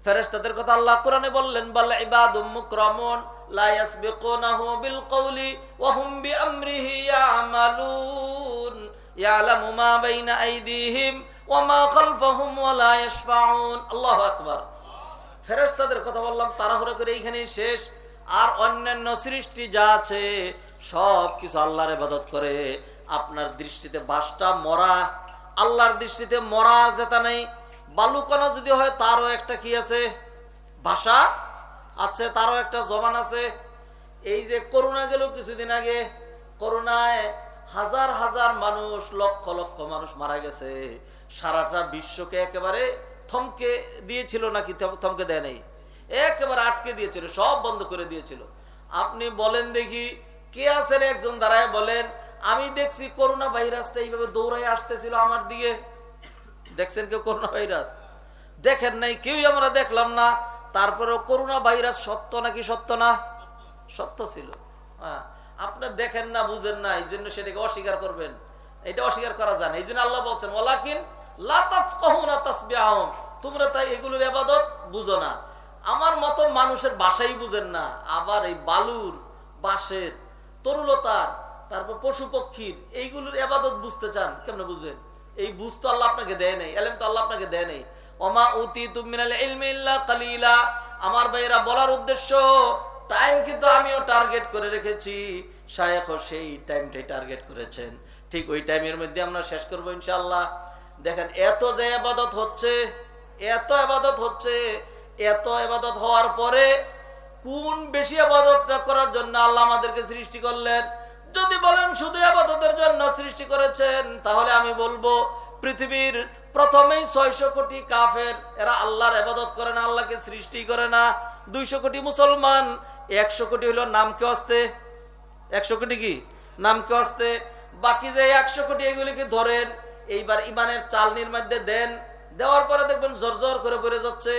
ফেরেশতাদের কথা আল্লাহ কোরআনে বললেন, বাল ইবাদুম মুকরামুন লা ইয়াসবিকুনাহু বিল কওলি ওয়া হুম বিআমরিহি ইয়ামালুন ইয়ালামু মা বাইনা আইদিহিম ওয়া মা খালফাহুম ওয়া লা ইয়াশফাউন। আল্লাহু আকবার। ফেরেশতাদের কথা বললাম, তাড়াহুড়ো করে এইখানেই শেষ। আর অন্যান্য সৃষ্টি যা আছে সব কিছু আল্লাহর ইবাদত করে। আপনার দৃষ্টিতে বাসটা মরা, আল্লাহর দৃষ্টিতে মরা যেটা নেই। বালুকণা যদি হয় তারও একটা কি আছে? ভাষা আছে, তারও একটা জবান আছে। এই যে করোনা গেল কিছুদিন আগে, করোনায় হাজার হাজার মানুষ, লক্ষ লক্ষ মানুষ মারা গেছে। সারাটা বিশ্বকে একেবারে থমকে দিয়েছিল, নাকি থমকে দেয় নাই? একেবারে আটকে দিয়েছিল, সব বন্ধ করে দিয়েছিল। আপনি বলেন দেখি, কে আছেন একজন দাঁড়ায় বলেন, আমি দেখছি করোনা ভাইরাসটা এইভাবে দৌড়াই আসতেছিল আমার দিকে। দেখছেন কেউ করোনা ভাইরাস? দেখেন নাই, কেউই আমরা দেখলাম না। তারপরেও করোনা ভাইরাস সত্য নাকি সত্য না? সত্য ছিল। হ্যাঁ, আপনি দেখেন না, বুঝেন না, এই জন্য সেটাকে অস্বীকার করবেন। এটা অস্বীকার করা যায় না। এই জন্য আল্লাহ বলছেন, ওয়ালাকিন লা তাফকাহুনা তাসবিহাহুম। তোমরা তাই এগুলোর ইবাদত বুঝো না। আমার মতো মানুষের ভাষাই বুঝেন না, আবার এই বালুর, বাঁশের, তরুলতার, তারপর পশু পক্ষীর এইগুলোর ইবাদত বুঝতে চান, কেমনে বুঝবেন? এই বুঝ তো আল্লাহ আপনাকে দেয় নাই, এলেম তো আল্লাহ আপনাকে দেয় নাই। ওমা উতিতুম মিনাল ইলমি ইল্লা কালিলা। আমার ভাইরা বলার উদ্দেশ্য, টাইম কিন্তু আমিও টার্গেট করে রেখেছি, শায়েখও সেই টাইমটাই টার্গেট করেছেন। ঠিক ওই টাইমের মধ্যে আমরা শেষ করবো ইনশাআল্লাহ। দেখেন এত যে ইবাদত হচ্ছে, এত ইবাদত হচ্ছে, এত ইবাদত হওয়ার পরে কোন বেশি ইবাদতটা করার জন্য আল্লাহ আমাদেরকে সৃষ্টি করলেন? যদি বলেন শুধু ইবাদতের জন্য সৃষ্টি করেছেন, তাহলে আমি বলবো পৃথিবীর প্রথমেই 600 কোটি কাফের, এরা আল্লাহর ইবাদত করে না, আল্লাহকে সৃষ্টি করে না। 200 কোটি মুসলমান, 100 কোটি হলো নামকে আসতে, 100 কোটি কি নামকে আসতে। বাকি যে 100 কোটি এগুলিকে ধরেন, এইবার ইমানের চালনির মধ্যে দেন, দেওয়ার পরে দেখবেন জোর করে পড়ে যাচ্ছে।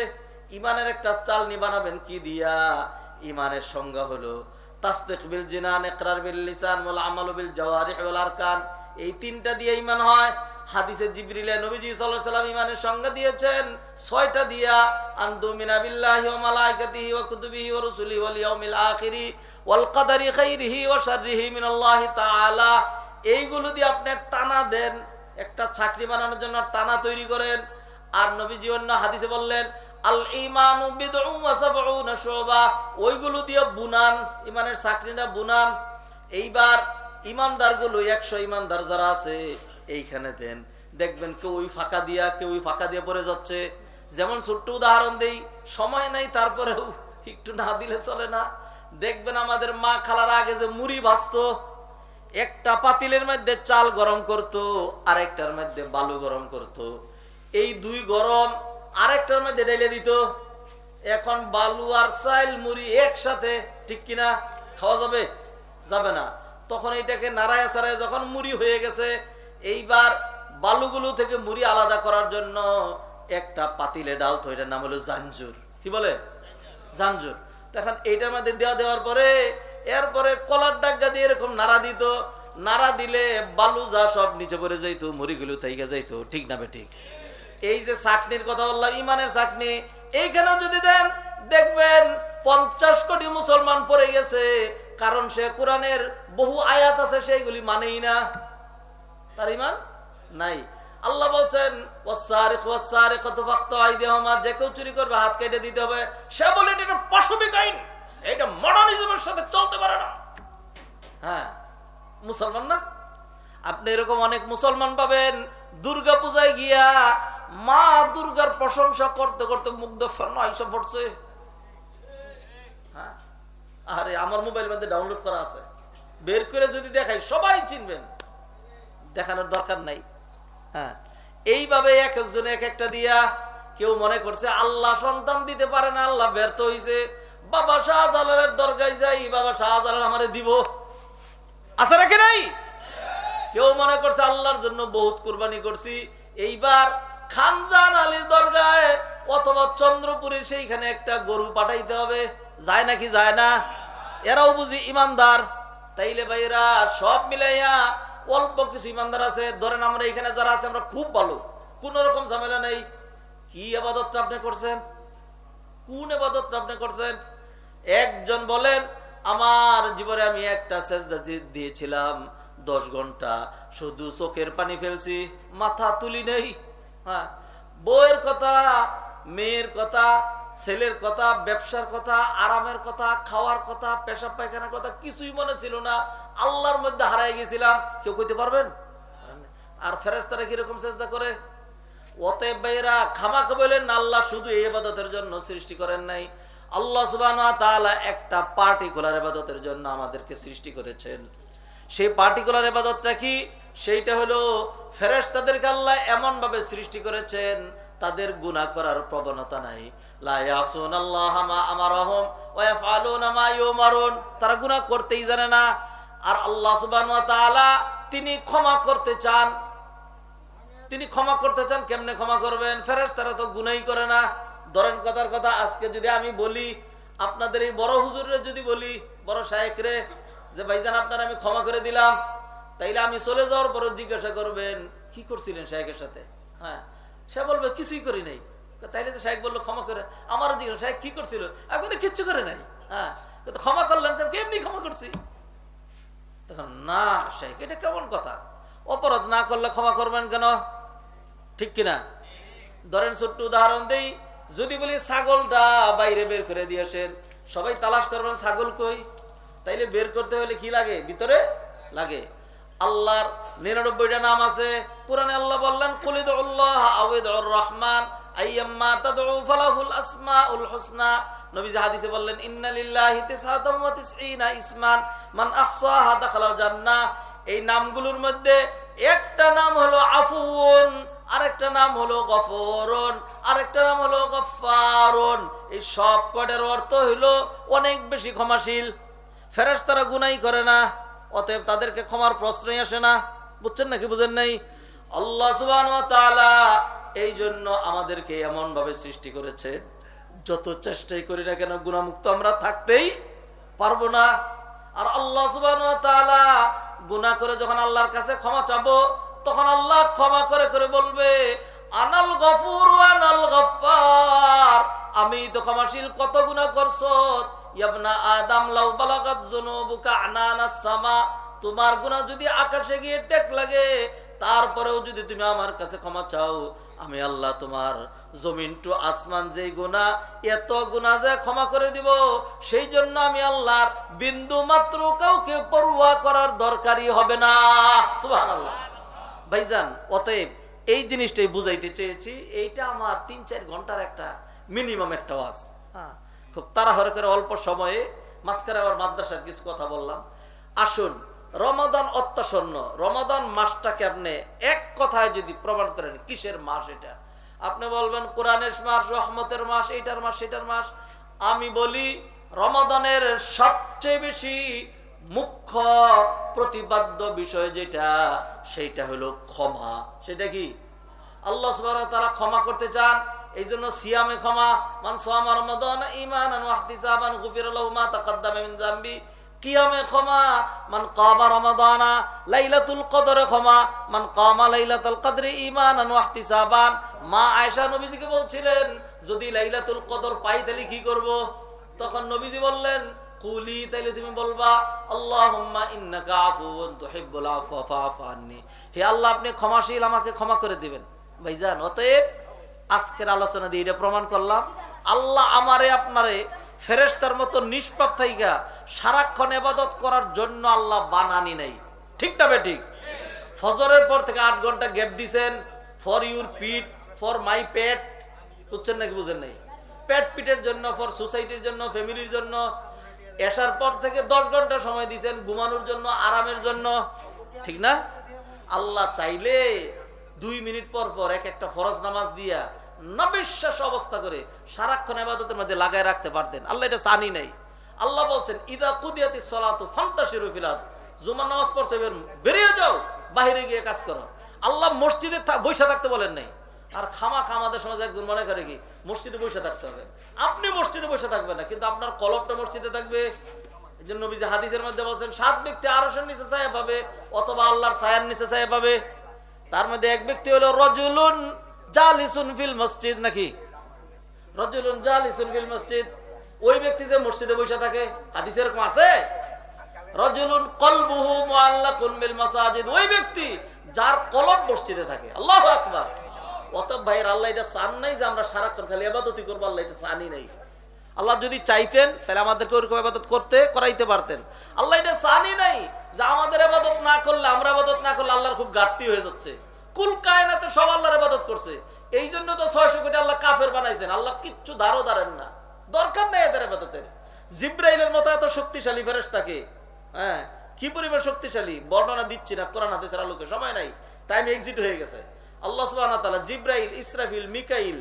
ইমানের একটা চালনি বানাবেন কি দিয়া? ইমানের সংজ্ঞা হলো তাসদীক বিল জিনান, ইকরার বিল লিসান, ওয়াল আমালু বিল জাওয়ারিহ ওয়াল আরকান। এই তিনটা দিয়ে ইমান হয়। হাদিসে জিবরিলে নবীজি সাল্লাল্লাহু আলাইহি ওয়াসাল্লাম ইমানের সংজ্ঞা দিয়েছেন 6টা দিয়া, আন তুমিনা বিল্লাহি ওয়া মালাইকাতিহি ওয়া কুতুবিহি ওয়া রুসুলিহি ওয়াল ইয়াউমিল আখিরি ওয়াল কদরি খাইরিহি ওয়া শাররিহি মিনাল্লাহি তাআলা। এইগুলো দিয়ে আপনি টানা দেন, একটা চাকরি বানানোর জন্য টানা তৈরি করেন। আর নবীজি অন্য হাদিসে বললেন আল ঈমানু বিদউ ওয়া সাবউনা শুবা, ওইগুলো দিয়ে বুনান, ইমানের চাকরিটা বুনান। এইবার ইমানদারগুলো 100 ইমানদার যারা আছে এইখানে দেন, দেখবেন কেউ ওই ফাঁকা দিয়া, কেউ ওই ফাঁকা দিয়ে পড়ে যাচ্ছে। যেমন ছোট্ট উদাহরণ দেই, সময় নাই তারপরেও একটু না দিলে চলে না। দেখবেন আমাদের মা খালার আগে যে মুড়ি ভাজতো, একটা পাতিলের মধ্যে চাল গরম করতো, আরেকটার মধ্যে বালু গরম করতো। এই দুই গরম আরেকটার মধ্যে ঢেলে দিত। এখন বালু আর চাল মুড়ি একসাথে, ঠিক কিনা, খাওয়া যাবে? যাবে না। তখন এইটাকে নাড়ায় ছাড়ায় যখন মুড়ি হয়ে গেছে, এইবার বালুগুলো থেকে মুড়ি আলাদা করার জন্য একটা পাতিলে ডালতো, এটার নাম হলো জাঞ্জুর। কি বলে? জাঞ্জুর। তখন এইটার মধ্যে দেওয়ার পরে এরপরে কলার ডাগা দিয়ে এরকম নাড়া দিত। নাড়া দিলে বালু যা সব নিচে পড়ে যাইত, মুড়িগুলো থেকে যাইত। ঠিক না বে ঠিক? এই যে চাকনির কথা বললাম, ইমানের চাকনি, এইখানেও যদি দেন দেখবেন 50 কোটি মুসলমান পড়ে গেছে। কারণ সে কোরআনের বহু আয়াত আছে সেইগুলি মানেই না, তার ইমান নাই। আল্লাহ বলছেন ওয়াসসারিকু ওয়াসসারিকাতু ফাকতু আইদিয়াহুমা, যে কেউ চুরি করবে হাত কেটে দিতে হবে। সে বলে এটা পাশবিক আইন, এটা মডার্নিজমের সাথে চলতে পারে না। হ্যাঁ, মুসলমান না? আপনি এরকম অনেক মুসলমান পাবেন দুর্গা পূজায় গিয়া মা দুর্গার প্রশংসা করতে করতে মুগ্ধ ফেরনা এসব পড়ছে। হ্যাঁ, আরে আমার মোবাইল মধ্যে ডাউনলোড করা আছে, বের করে যদি দেখাই সবাই চিনবেন, দেখানোর দরকার নাই। হ্যাঁ, এইভাবে এক একজনে এক একটা দিয়া। কেউ মনে করছে আল্লাহ সন্তান দিতে পারে না, আল্লাহ ব্যর্থ হইছে, বাবা শাহজালালের দরগায় যাই, বাবা শাহজালাল আমারে দিব। আছে নাকি নাই? কেউ মনে করছে আল্লাহর জন্য বহুত কুরবানি করছি, এইবার খানজান আলীর দরগায় অথবা চন্দ্রপুরের সেইখানে একটা গরু পাঠাইতে হবে। যায় নাকি যায় না? এরাও বুঝি ইমানদার। তাইলে ভাইরা সব মিলাইয়া অল্প কিছু ইমানদার আছে। ধরেন আমরা এখানে যারা আছে আমরা খুব ভালো, কোন রকম ঝামেলা নেই। কি ইবাদতটা আপনি করছেন? কোন ইবাদতটা আপনি করছেন? একজন বলেন আমার জীবনে আমি একটা সেজদা দিয়েছিলাম 10 ঘন্টা, শুধু চোখের পানি ফেলছি, মাথা তুলি নেই। হ্যাঁ, বউয়ের কথা, মেয়ের কথা, ছেলের কথা, ব্যবসার কথা, আরামের কথা, খাওয়ার কথা, পেশাব পায়খানার কথা কিছুই মনে ছিল না, আল্লাহর মধ্যে হারাই গেছিলাম। কেউ কইতে পারবেন? আর ফেরেশতারা কিরকম সেজদা করে? অতএব ভাইরা খামাখা বলেন আল্লাহ শুধু এই ইবাদতের জন্য সৃষ্টি করেন নাই, আল্লাহ সুবহানাহু ওয়া তাআলা একটা পার্টিকুলার ইবাদতের জন্য আমাদেরকে সৃষ্টি করেছেন। সেই পার্টিকুলার ইবাদতটা কি? সেইটা হলো ফেরেশতাদেরকে আল্লাহ এমন ভাবে সৃষ্টি করেছেন তাদের গুনাহ করার প্রবণতা নাই। লা ইয়াসুনাল্লাহা মা আমারহুম ওয়া ইয়াফআলুনা মা ইউমারুন, তারা গুনাহ করতেই জানে না। আর আল্লাহ সুবহানাহু ওয়া তাআলা তিনি ক্ষমা করতে চান। তিনি ক্ষমা করতে চান, কেমনে ক্ষমা করবেন? ফেরেশতারা তো গুনাহই করে না। ধরেন কথার কথা, আজকে যদি আমি বলি আপনাদের এই বড় হুজুরে, যদি বলি বড় শায়েখ রে যে ভাইজান আপনার আমি ক্ষমা করে দিলাম, তাইলে আমি চলে যাওয়ার পর জিজ্ঞাসা করবেন কি করছিলেন শায়েখের সাথে? হ্যাঁ, সে বলবে কিছুই করি নাই। তাইলে তো শায়েখ বললো ক্ষমা করে, আমারও জিজ্ঞাসা শায়েখ কি করছিল? এখন কিচ্ছু করে নাই। হ্যাঁ, তো ক্ষমা করলেন, কেমনি ক্ষমা করছি? তখন না শায়েখ, এটা কেমন কথা? অপরাধ না করলে ক্ষমা করবেন কেন? ঠিক কিনা? ধরেন ছোট্ট উদাহরণ দেই, যদি বলি ছাগলটা বাইরে বের করে দিয়েছেন, সবাই তালাশ করবেন ছাগল কই, তাইলে বের করতে হলে কি লাগে? ভিতরে লাগে। আল্লাহর 99টা নাম আছে। কুরআনে আল্লাহ বললেন কুলিদুল্লাহ আউযুর রহমান আইয়াম্মা তাদউ ফালাহুল আসমাউল হুসনা। নবীজি হাদিসে বললেন ইন্না লিল্লাহি 99 ইসমান মান আহসাহা দাখালাল জান্নাহ। এই নামগুলোর মধ্যে একটা নাম হলো আফুন, আরেকটা নাম হলো গফুরুন, আরেকটা নাম হলো গফফারুন। এই সব কয়টার অর্থ হলো অনেক বেশি ক্ষমাশীল। ফেরেশতারা গুনাহ করে না, অতএব তাদেরকে ক্ষমার প্রশ্নই আসে না। বুঝছেন নাকি বুঝেন নাই? আল্লাহ সুবহানাহু ওয়া তাআলা এই জন্য আমাদেরকে এমন ভাবে সৃষ্টি করেছে, যত চেষ্টাই করি না কেন গুনাহমুক্ত আমরা থাকতেই পারবো না। আর আল্লাহ সুবহানাহু ওয়া তাআলা গুনাহ করে যখন আল্লাহর কাছে ক্ষমা চাবো, তখন আল্লাহ ক্ষমা করে করে বলবে আনাল গফুর আনাল গফফার, আমি তো ক্ষমাশীল, কত গুনাহ করছো। ইবনা আদম লাউ বালাগাত যুনুবুকা আনানাস সামা, তোমার গুনাহ যদি আকাশে গিয়ে টেক লাগে, তারপরেও যদি তুমি আমার কাছে ক্ষমা চাও, আমি আল্লাহ তোমার জমিন টু আসমান যেই গুনাহ, এত গুনাহ যে ক্ষমা করে দিব। সেই জন্য আমি আল্লাহর বিন্দু মাত্র কাউকে পরোয়া করার দরকারই হবে না। সুবহানাল্লাহ। ভাইজান, অতএব এই জিনিসটাই বুঝাইতে চেয়েছি। এইটা আমার 3-4 ঘন্টার একটা মিনিমাম একটা ওয়াজ। হ্যাঁ, খুব তাড়াহুড়ো করে অল্প সময়ে মাঝখানে আবার মাদ্রাসার কিছু কথা বললাম। আসুন, রমাদান অত্যাসন্ন, রমাদান মাসটাকে আপনি এক কথায় যদি প্রমাণ করেন কিসের মাস এটা, আপনি বলবেন কোরআনের মাস, রহমতের মাস, এইটার মাস, সেটার মাস। আমি বলি রমাদানের সবচেয়ে বেশি মুখ্য প্রতিপাদ্য বিষয় যেটা, সেইটা হলো ক্ষমা। সেটা কি? আল্লাহ সুবহানাহু ওয়া তাআলা ক্ষমা করতে চান। এই জন্য সিয়ামে ক্ষমা, মান সামা রমাদান ঈমানান ওয়া ইহতিসাবান গুফিরা লাহু মা তাকাদ্দামা মিন যামবি। কিয়ামে ক্ষমা, মান কামা রমাদানা। লাইলাতুল কদরে ক্ষমা, মান কামা লাইলাতুল কদরি ঈমানান ওয়া ইহতিসাবান। মা আয়েশা নবীজিকে বলছিলেন যদি লাইলাতুল কদর পাই তাহলে কি করব? তখন নবীজি বললেন কুলি, তাইলে তুমি বলবা আল্লাহুম্মা ইন্নাকা আফুউন তুহিব্বুল আফওয়া ফাআফু আন্নি, হে আল্লাহ আপনি ক্ষমাশীল, আমাকে ক্ষমা করে দিবেন। ভাইজান, অতএব আজকের আলোচনা দিয়ে এটা প্রমাণ করলাম, আল্লাহ আমারে আপনারে ফেরেশতার মতো নিষ্পাপ থাইকা সারাক্ষণ ইবাদত করার জন্য আল্লাহ বানানি নাই। ঠিক না বেঠিক? ফজরের পর থেকে 8 ঘন্টা গ্যাপ দিবেন for your pet, for my pet. বুঝছেন নাকি বুঝেন নাই? পেট পিটের জন্য, ফর সোসাইটির জন্য, ফ্যামিলির জন্য। এশার পর থেকে 10 ঘন্টা সময় দিবেন ঘুমানোর জন্য, আরামের জন্য। ঠিক না? আল্লাহ চাইলে 2 মিনিট পর পর এক একটা ফরজ নামাজ দিয়া নবিশ্বাস অবস্থা করে সারাক্ষণ ইবাদতের মধ্যে লাগায় রাখতে পারতেন। আল্লাহ এটা চানি নাই। আল্লাহ বলছেন ইদা কুদিয়াতিস সালাতু ফান্তাশিরু ফিল আরদ, জুমার নামাজ পড়ছে বেরিয়ে যাও, বাইরে গিয়ে কাজ করো। আল্লাহ মসজিদে বসে থাকতে বলেন নাই। আর খামাখা আমাদের সমাজে একজন মনে করে কি মসজিদে বসে থাকতে হবে। আপনি মসজিদে বসে থাকবেন না, কিন্তু আপনার কলবটা মসজিদে থাকবে। এই জন্য নবীজি হাদিসের মধ্যে বলছেন 7 ব্যক্তি আরশের নিচে ছায়া পাবে, অথবা আল্লাহর ছায়ার নিচে ছায়া পাবে। তার মধ্যে এক ব্যক্তি হলো রাজুলুন জালিসুন ফিল মসজিদ। নাকি রাজুলুন জালিসুন ফিল মসজিদ, ওই ব্যক্তি যে মসজিদে বসে থাকে। হাদিসে এরকম আছে। রাজুলুন কলবুহু মুআল্লাকুন বিল মাসাজিদ, ওই ব্যক্তি যার কলব মসজিদে থাকে। আল্লাহু আকবার। অতএব ভাইয়ের, আল্লাহ এটা চান নাই যে আমরা সারাক্ষণ খালি ইবাদতই করব, আল্লাহ এটা চানই নাই। আল্লাহ যদি চাইতেন তাহলে আমাদেরকে ওরকম ইবাদত করাইতে পারতেন। আল্লাহ এটা চানই নাই যে আমাদের ইবাদত না করলে, আমরা ইবাদত না করলে আল্লাহর খুব ঘাটতি হয়ে যাচ্ছে। কুল কায়নাতে সব আল্লাহর ইবাদত করছে। এই জন্য তো 600 কোটি আল্লাহ কাফের বানাইছেন। আল্লাহ কিচ্ছু ধারও ধারেন না, দরকার নেই এদের ইবাদতের। জিব্রাইলের মতো এত শক্তিশালী ফেরেশতাকে, হ্যাঁ, কি পরিমাণ শক্তিশালী বর্ণনা দিচ্ছি না, কোরআন হাদিসের আলোকে সময় নাই, টাইম এক্সিট হয়ে গেছে। আল্লাহ সুবহানাহু ওয়া তাআলা জিব্রাইল, ইসরাফিল, মিকাইল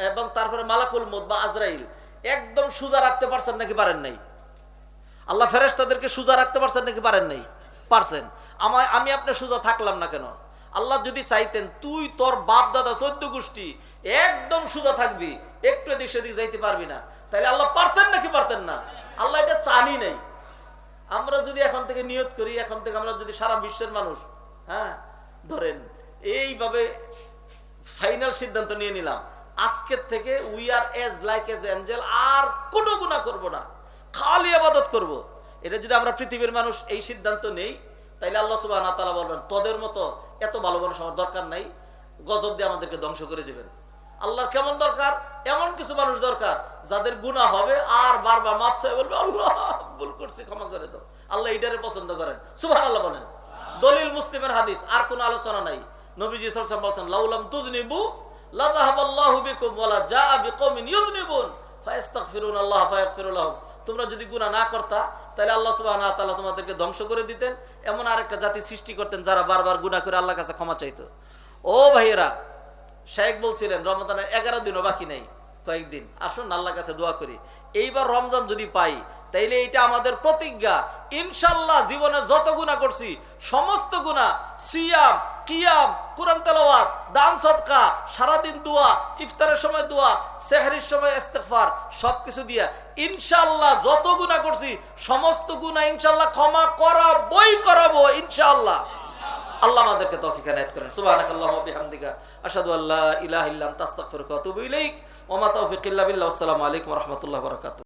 এবং তারপরে মালাকুল মউত বা আজরাইল একদম সোজা রাখতে পারছেন নাকি পারেন নাই? আল্লাহ ফেরেশতাদেরকে সোজা রাখতে পারছেন নাকি পারেন নাই? পারছেন। আমি আপনি সোজা থাকলাম না কেন? আল্লাহ যদি চাইতেন তুই তোর বাপ দাদা 14 গোষ্ঠী একদম সোজা থাকবি, একটু এদিক সেদিক যাইতে পারবি না, তাহলে আল্লাহ পারতেন নাকি পারতেন না? আল্লাহ এটা চানই নাই। আমরা যদি এখন থেকে নিয়ত করি, এখন থেকে আমরা যদি সারা বিশ্বের মানুষ, হ্যাঁ, ধরেন এইভাবে ফাইনাল সিদ্ধান্ত নিয়ে নিলাম, আজকের থেকে we are as like as angel, আর কোনো গুনাহ করব না, খালি ইবাদত করব। এটা যদি আমরা পৃথিবীর মানুষ এই সিদ্ধান্ত নেই, তাইলে আল্লাহ সুবহানাহু ওয়া তাআলা বলবেন তোদের মতো এত ভালো মানুষ আমার দরকার নাই। গজব দিয়ে আমাদেরকে ধ্বংস করে দিবেন। আল্লাহর কেমন দরকার? এমন কিছু মানুষ দরকার যাদের গুনাহ হবে আর বারবার মাফ চাই বলবে আল্লাহ ভুল করছি ক্ষমা করে দাও। আল্লাহ এইটারে পছন্দ করেন। সুবহানাল্লাহ বলেন। দলিল মুসলিমের হাদিস, আর কোন আলোচনা নাই। নবীজি সাল্লাল্লাহু আলাইহি ওয়াসাল্লাম বলেন লাউলাম তুযনিবু লাযাহাবাল্লাহু বিকুম ওয়ালা জাআ বিকওমিন ইউযনিবুন ফায়াস্তাগফিরুনাল্লাহ ফায়াগফিরু লাহুম। তোমরা যদি গুনাহ না করতা তাহলে আল্লাহ সুবহানাহু ওয়া তাআলা তোমাদেরকে ধ্বংস করে দিতেন, এমন আরেকটা জাতি সৃষ্টি করতেন যারা বারবার গুনাহ করে আল্লাহর কাছে ক্ষমা চাইতো। ও ভাইয়েরা, শাইখ বলছিলেন রমজানের 11 দিনও বাকি নেই, কয়েকদিন। আসুন আল্লাহর কাছে দোয়া করি এইবার রমজান যদি পাই তাইলে এটা আমাদের প্রতিজ্ঞা, ইনশাআল্লাহ জীবনে যত গুনাহ করছি সমস্ত গুনাহ, সিয়াম, কিয়াম, কুরআন তেলাওয়াত, দান সদকা, সারাদিন দোয়া, ইফতারের সময় দোয়া, সেহরির সময় ইস্তিগফার, সবকিছু দিয়া ইনশাআল্লাহ যত গুনাহ করছি সমস্ত গুনাহ ইনশাআল্লাহ ক্ষমা করাবো ইনশাআল্লাহ। আল্লাহ আমাদেরকে তৌফিক এনায়েত করেন। সুবহানাকাল্লাহু ওয়া বিহামদিকা আশহাদু আল্লা ইলাহা ইল্লা আনতা আস্তাগফিরুকা ওয়া আতুবু ইলাইক ওয়া মা তাওফিক ইল্লা বিল্লাহ। আসসালামু আলাইকুম ওয়া রাহমাতুল্লাহি ওয়া বারাকাতুহু।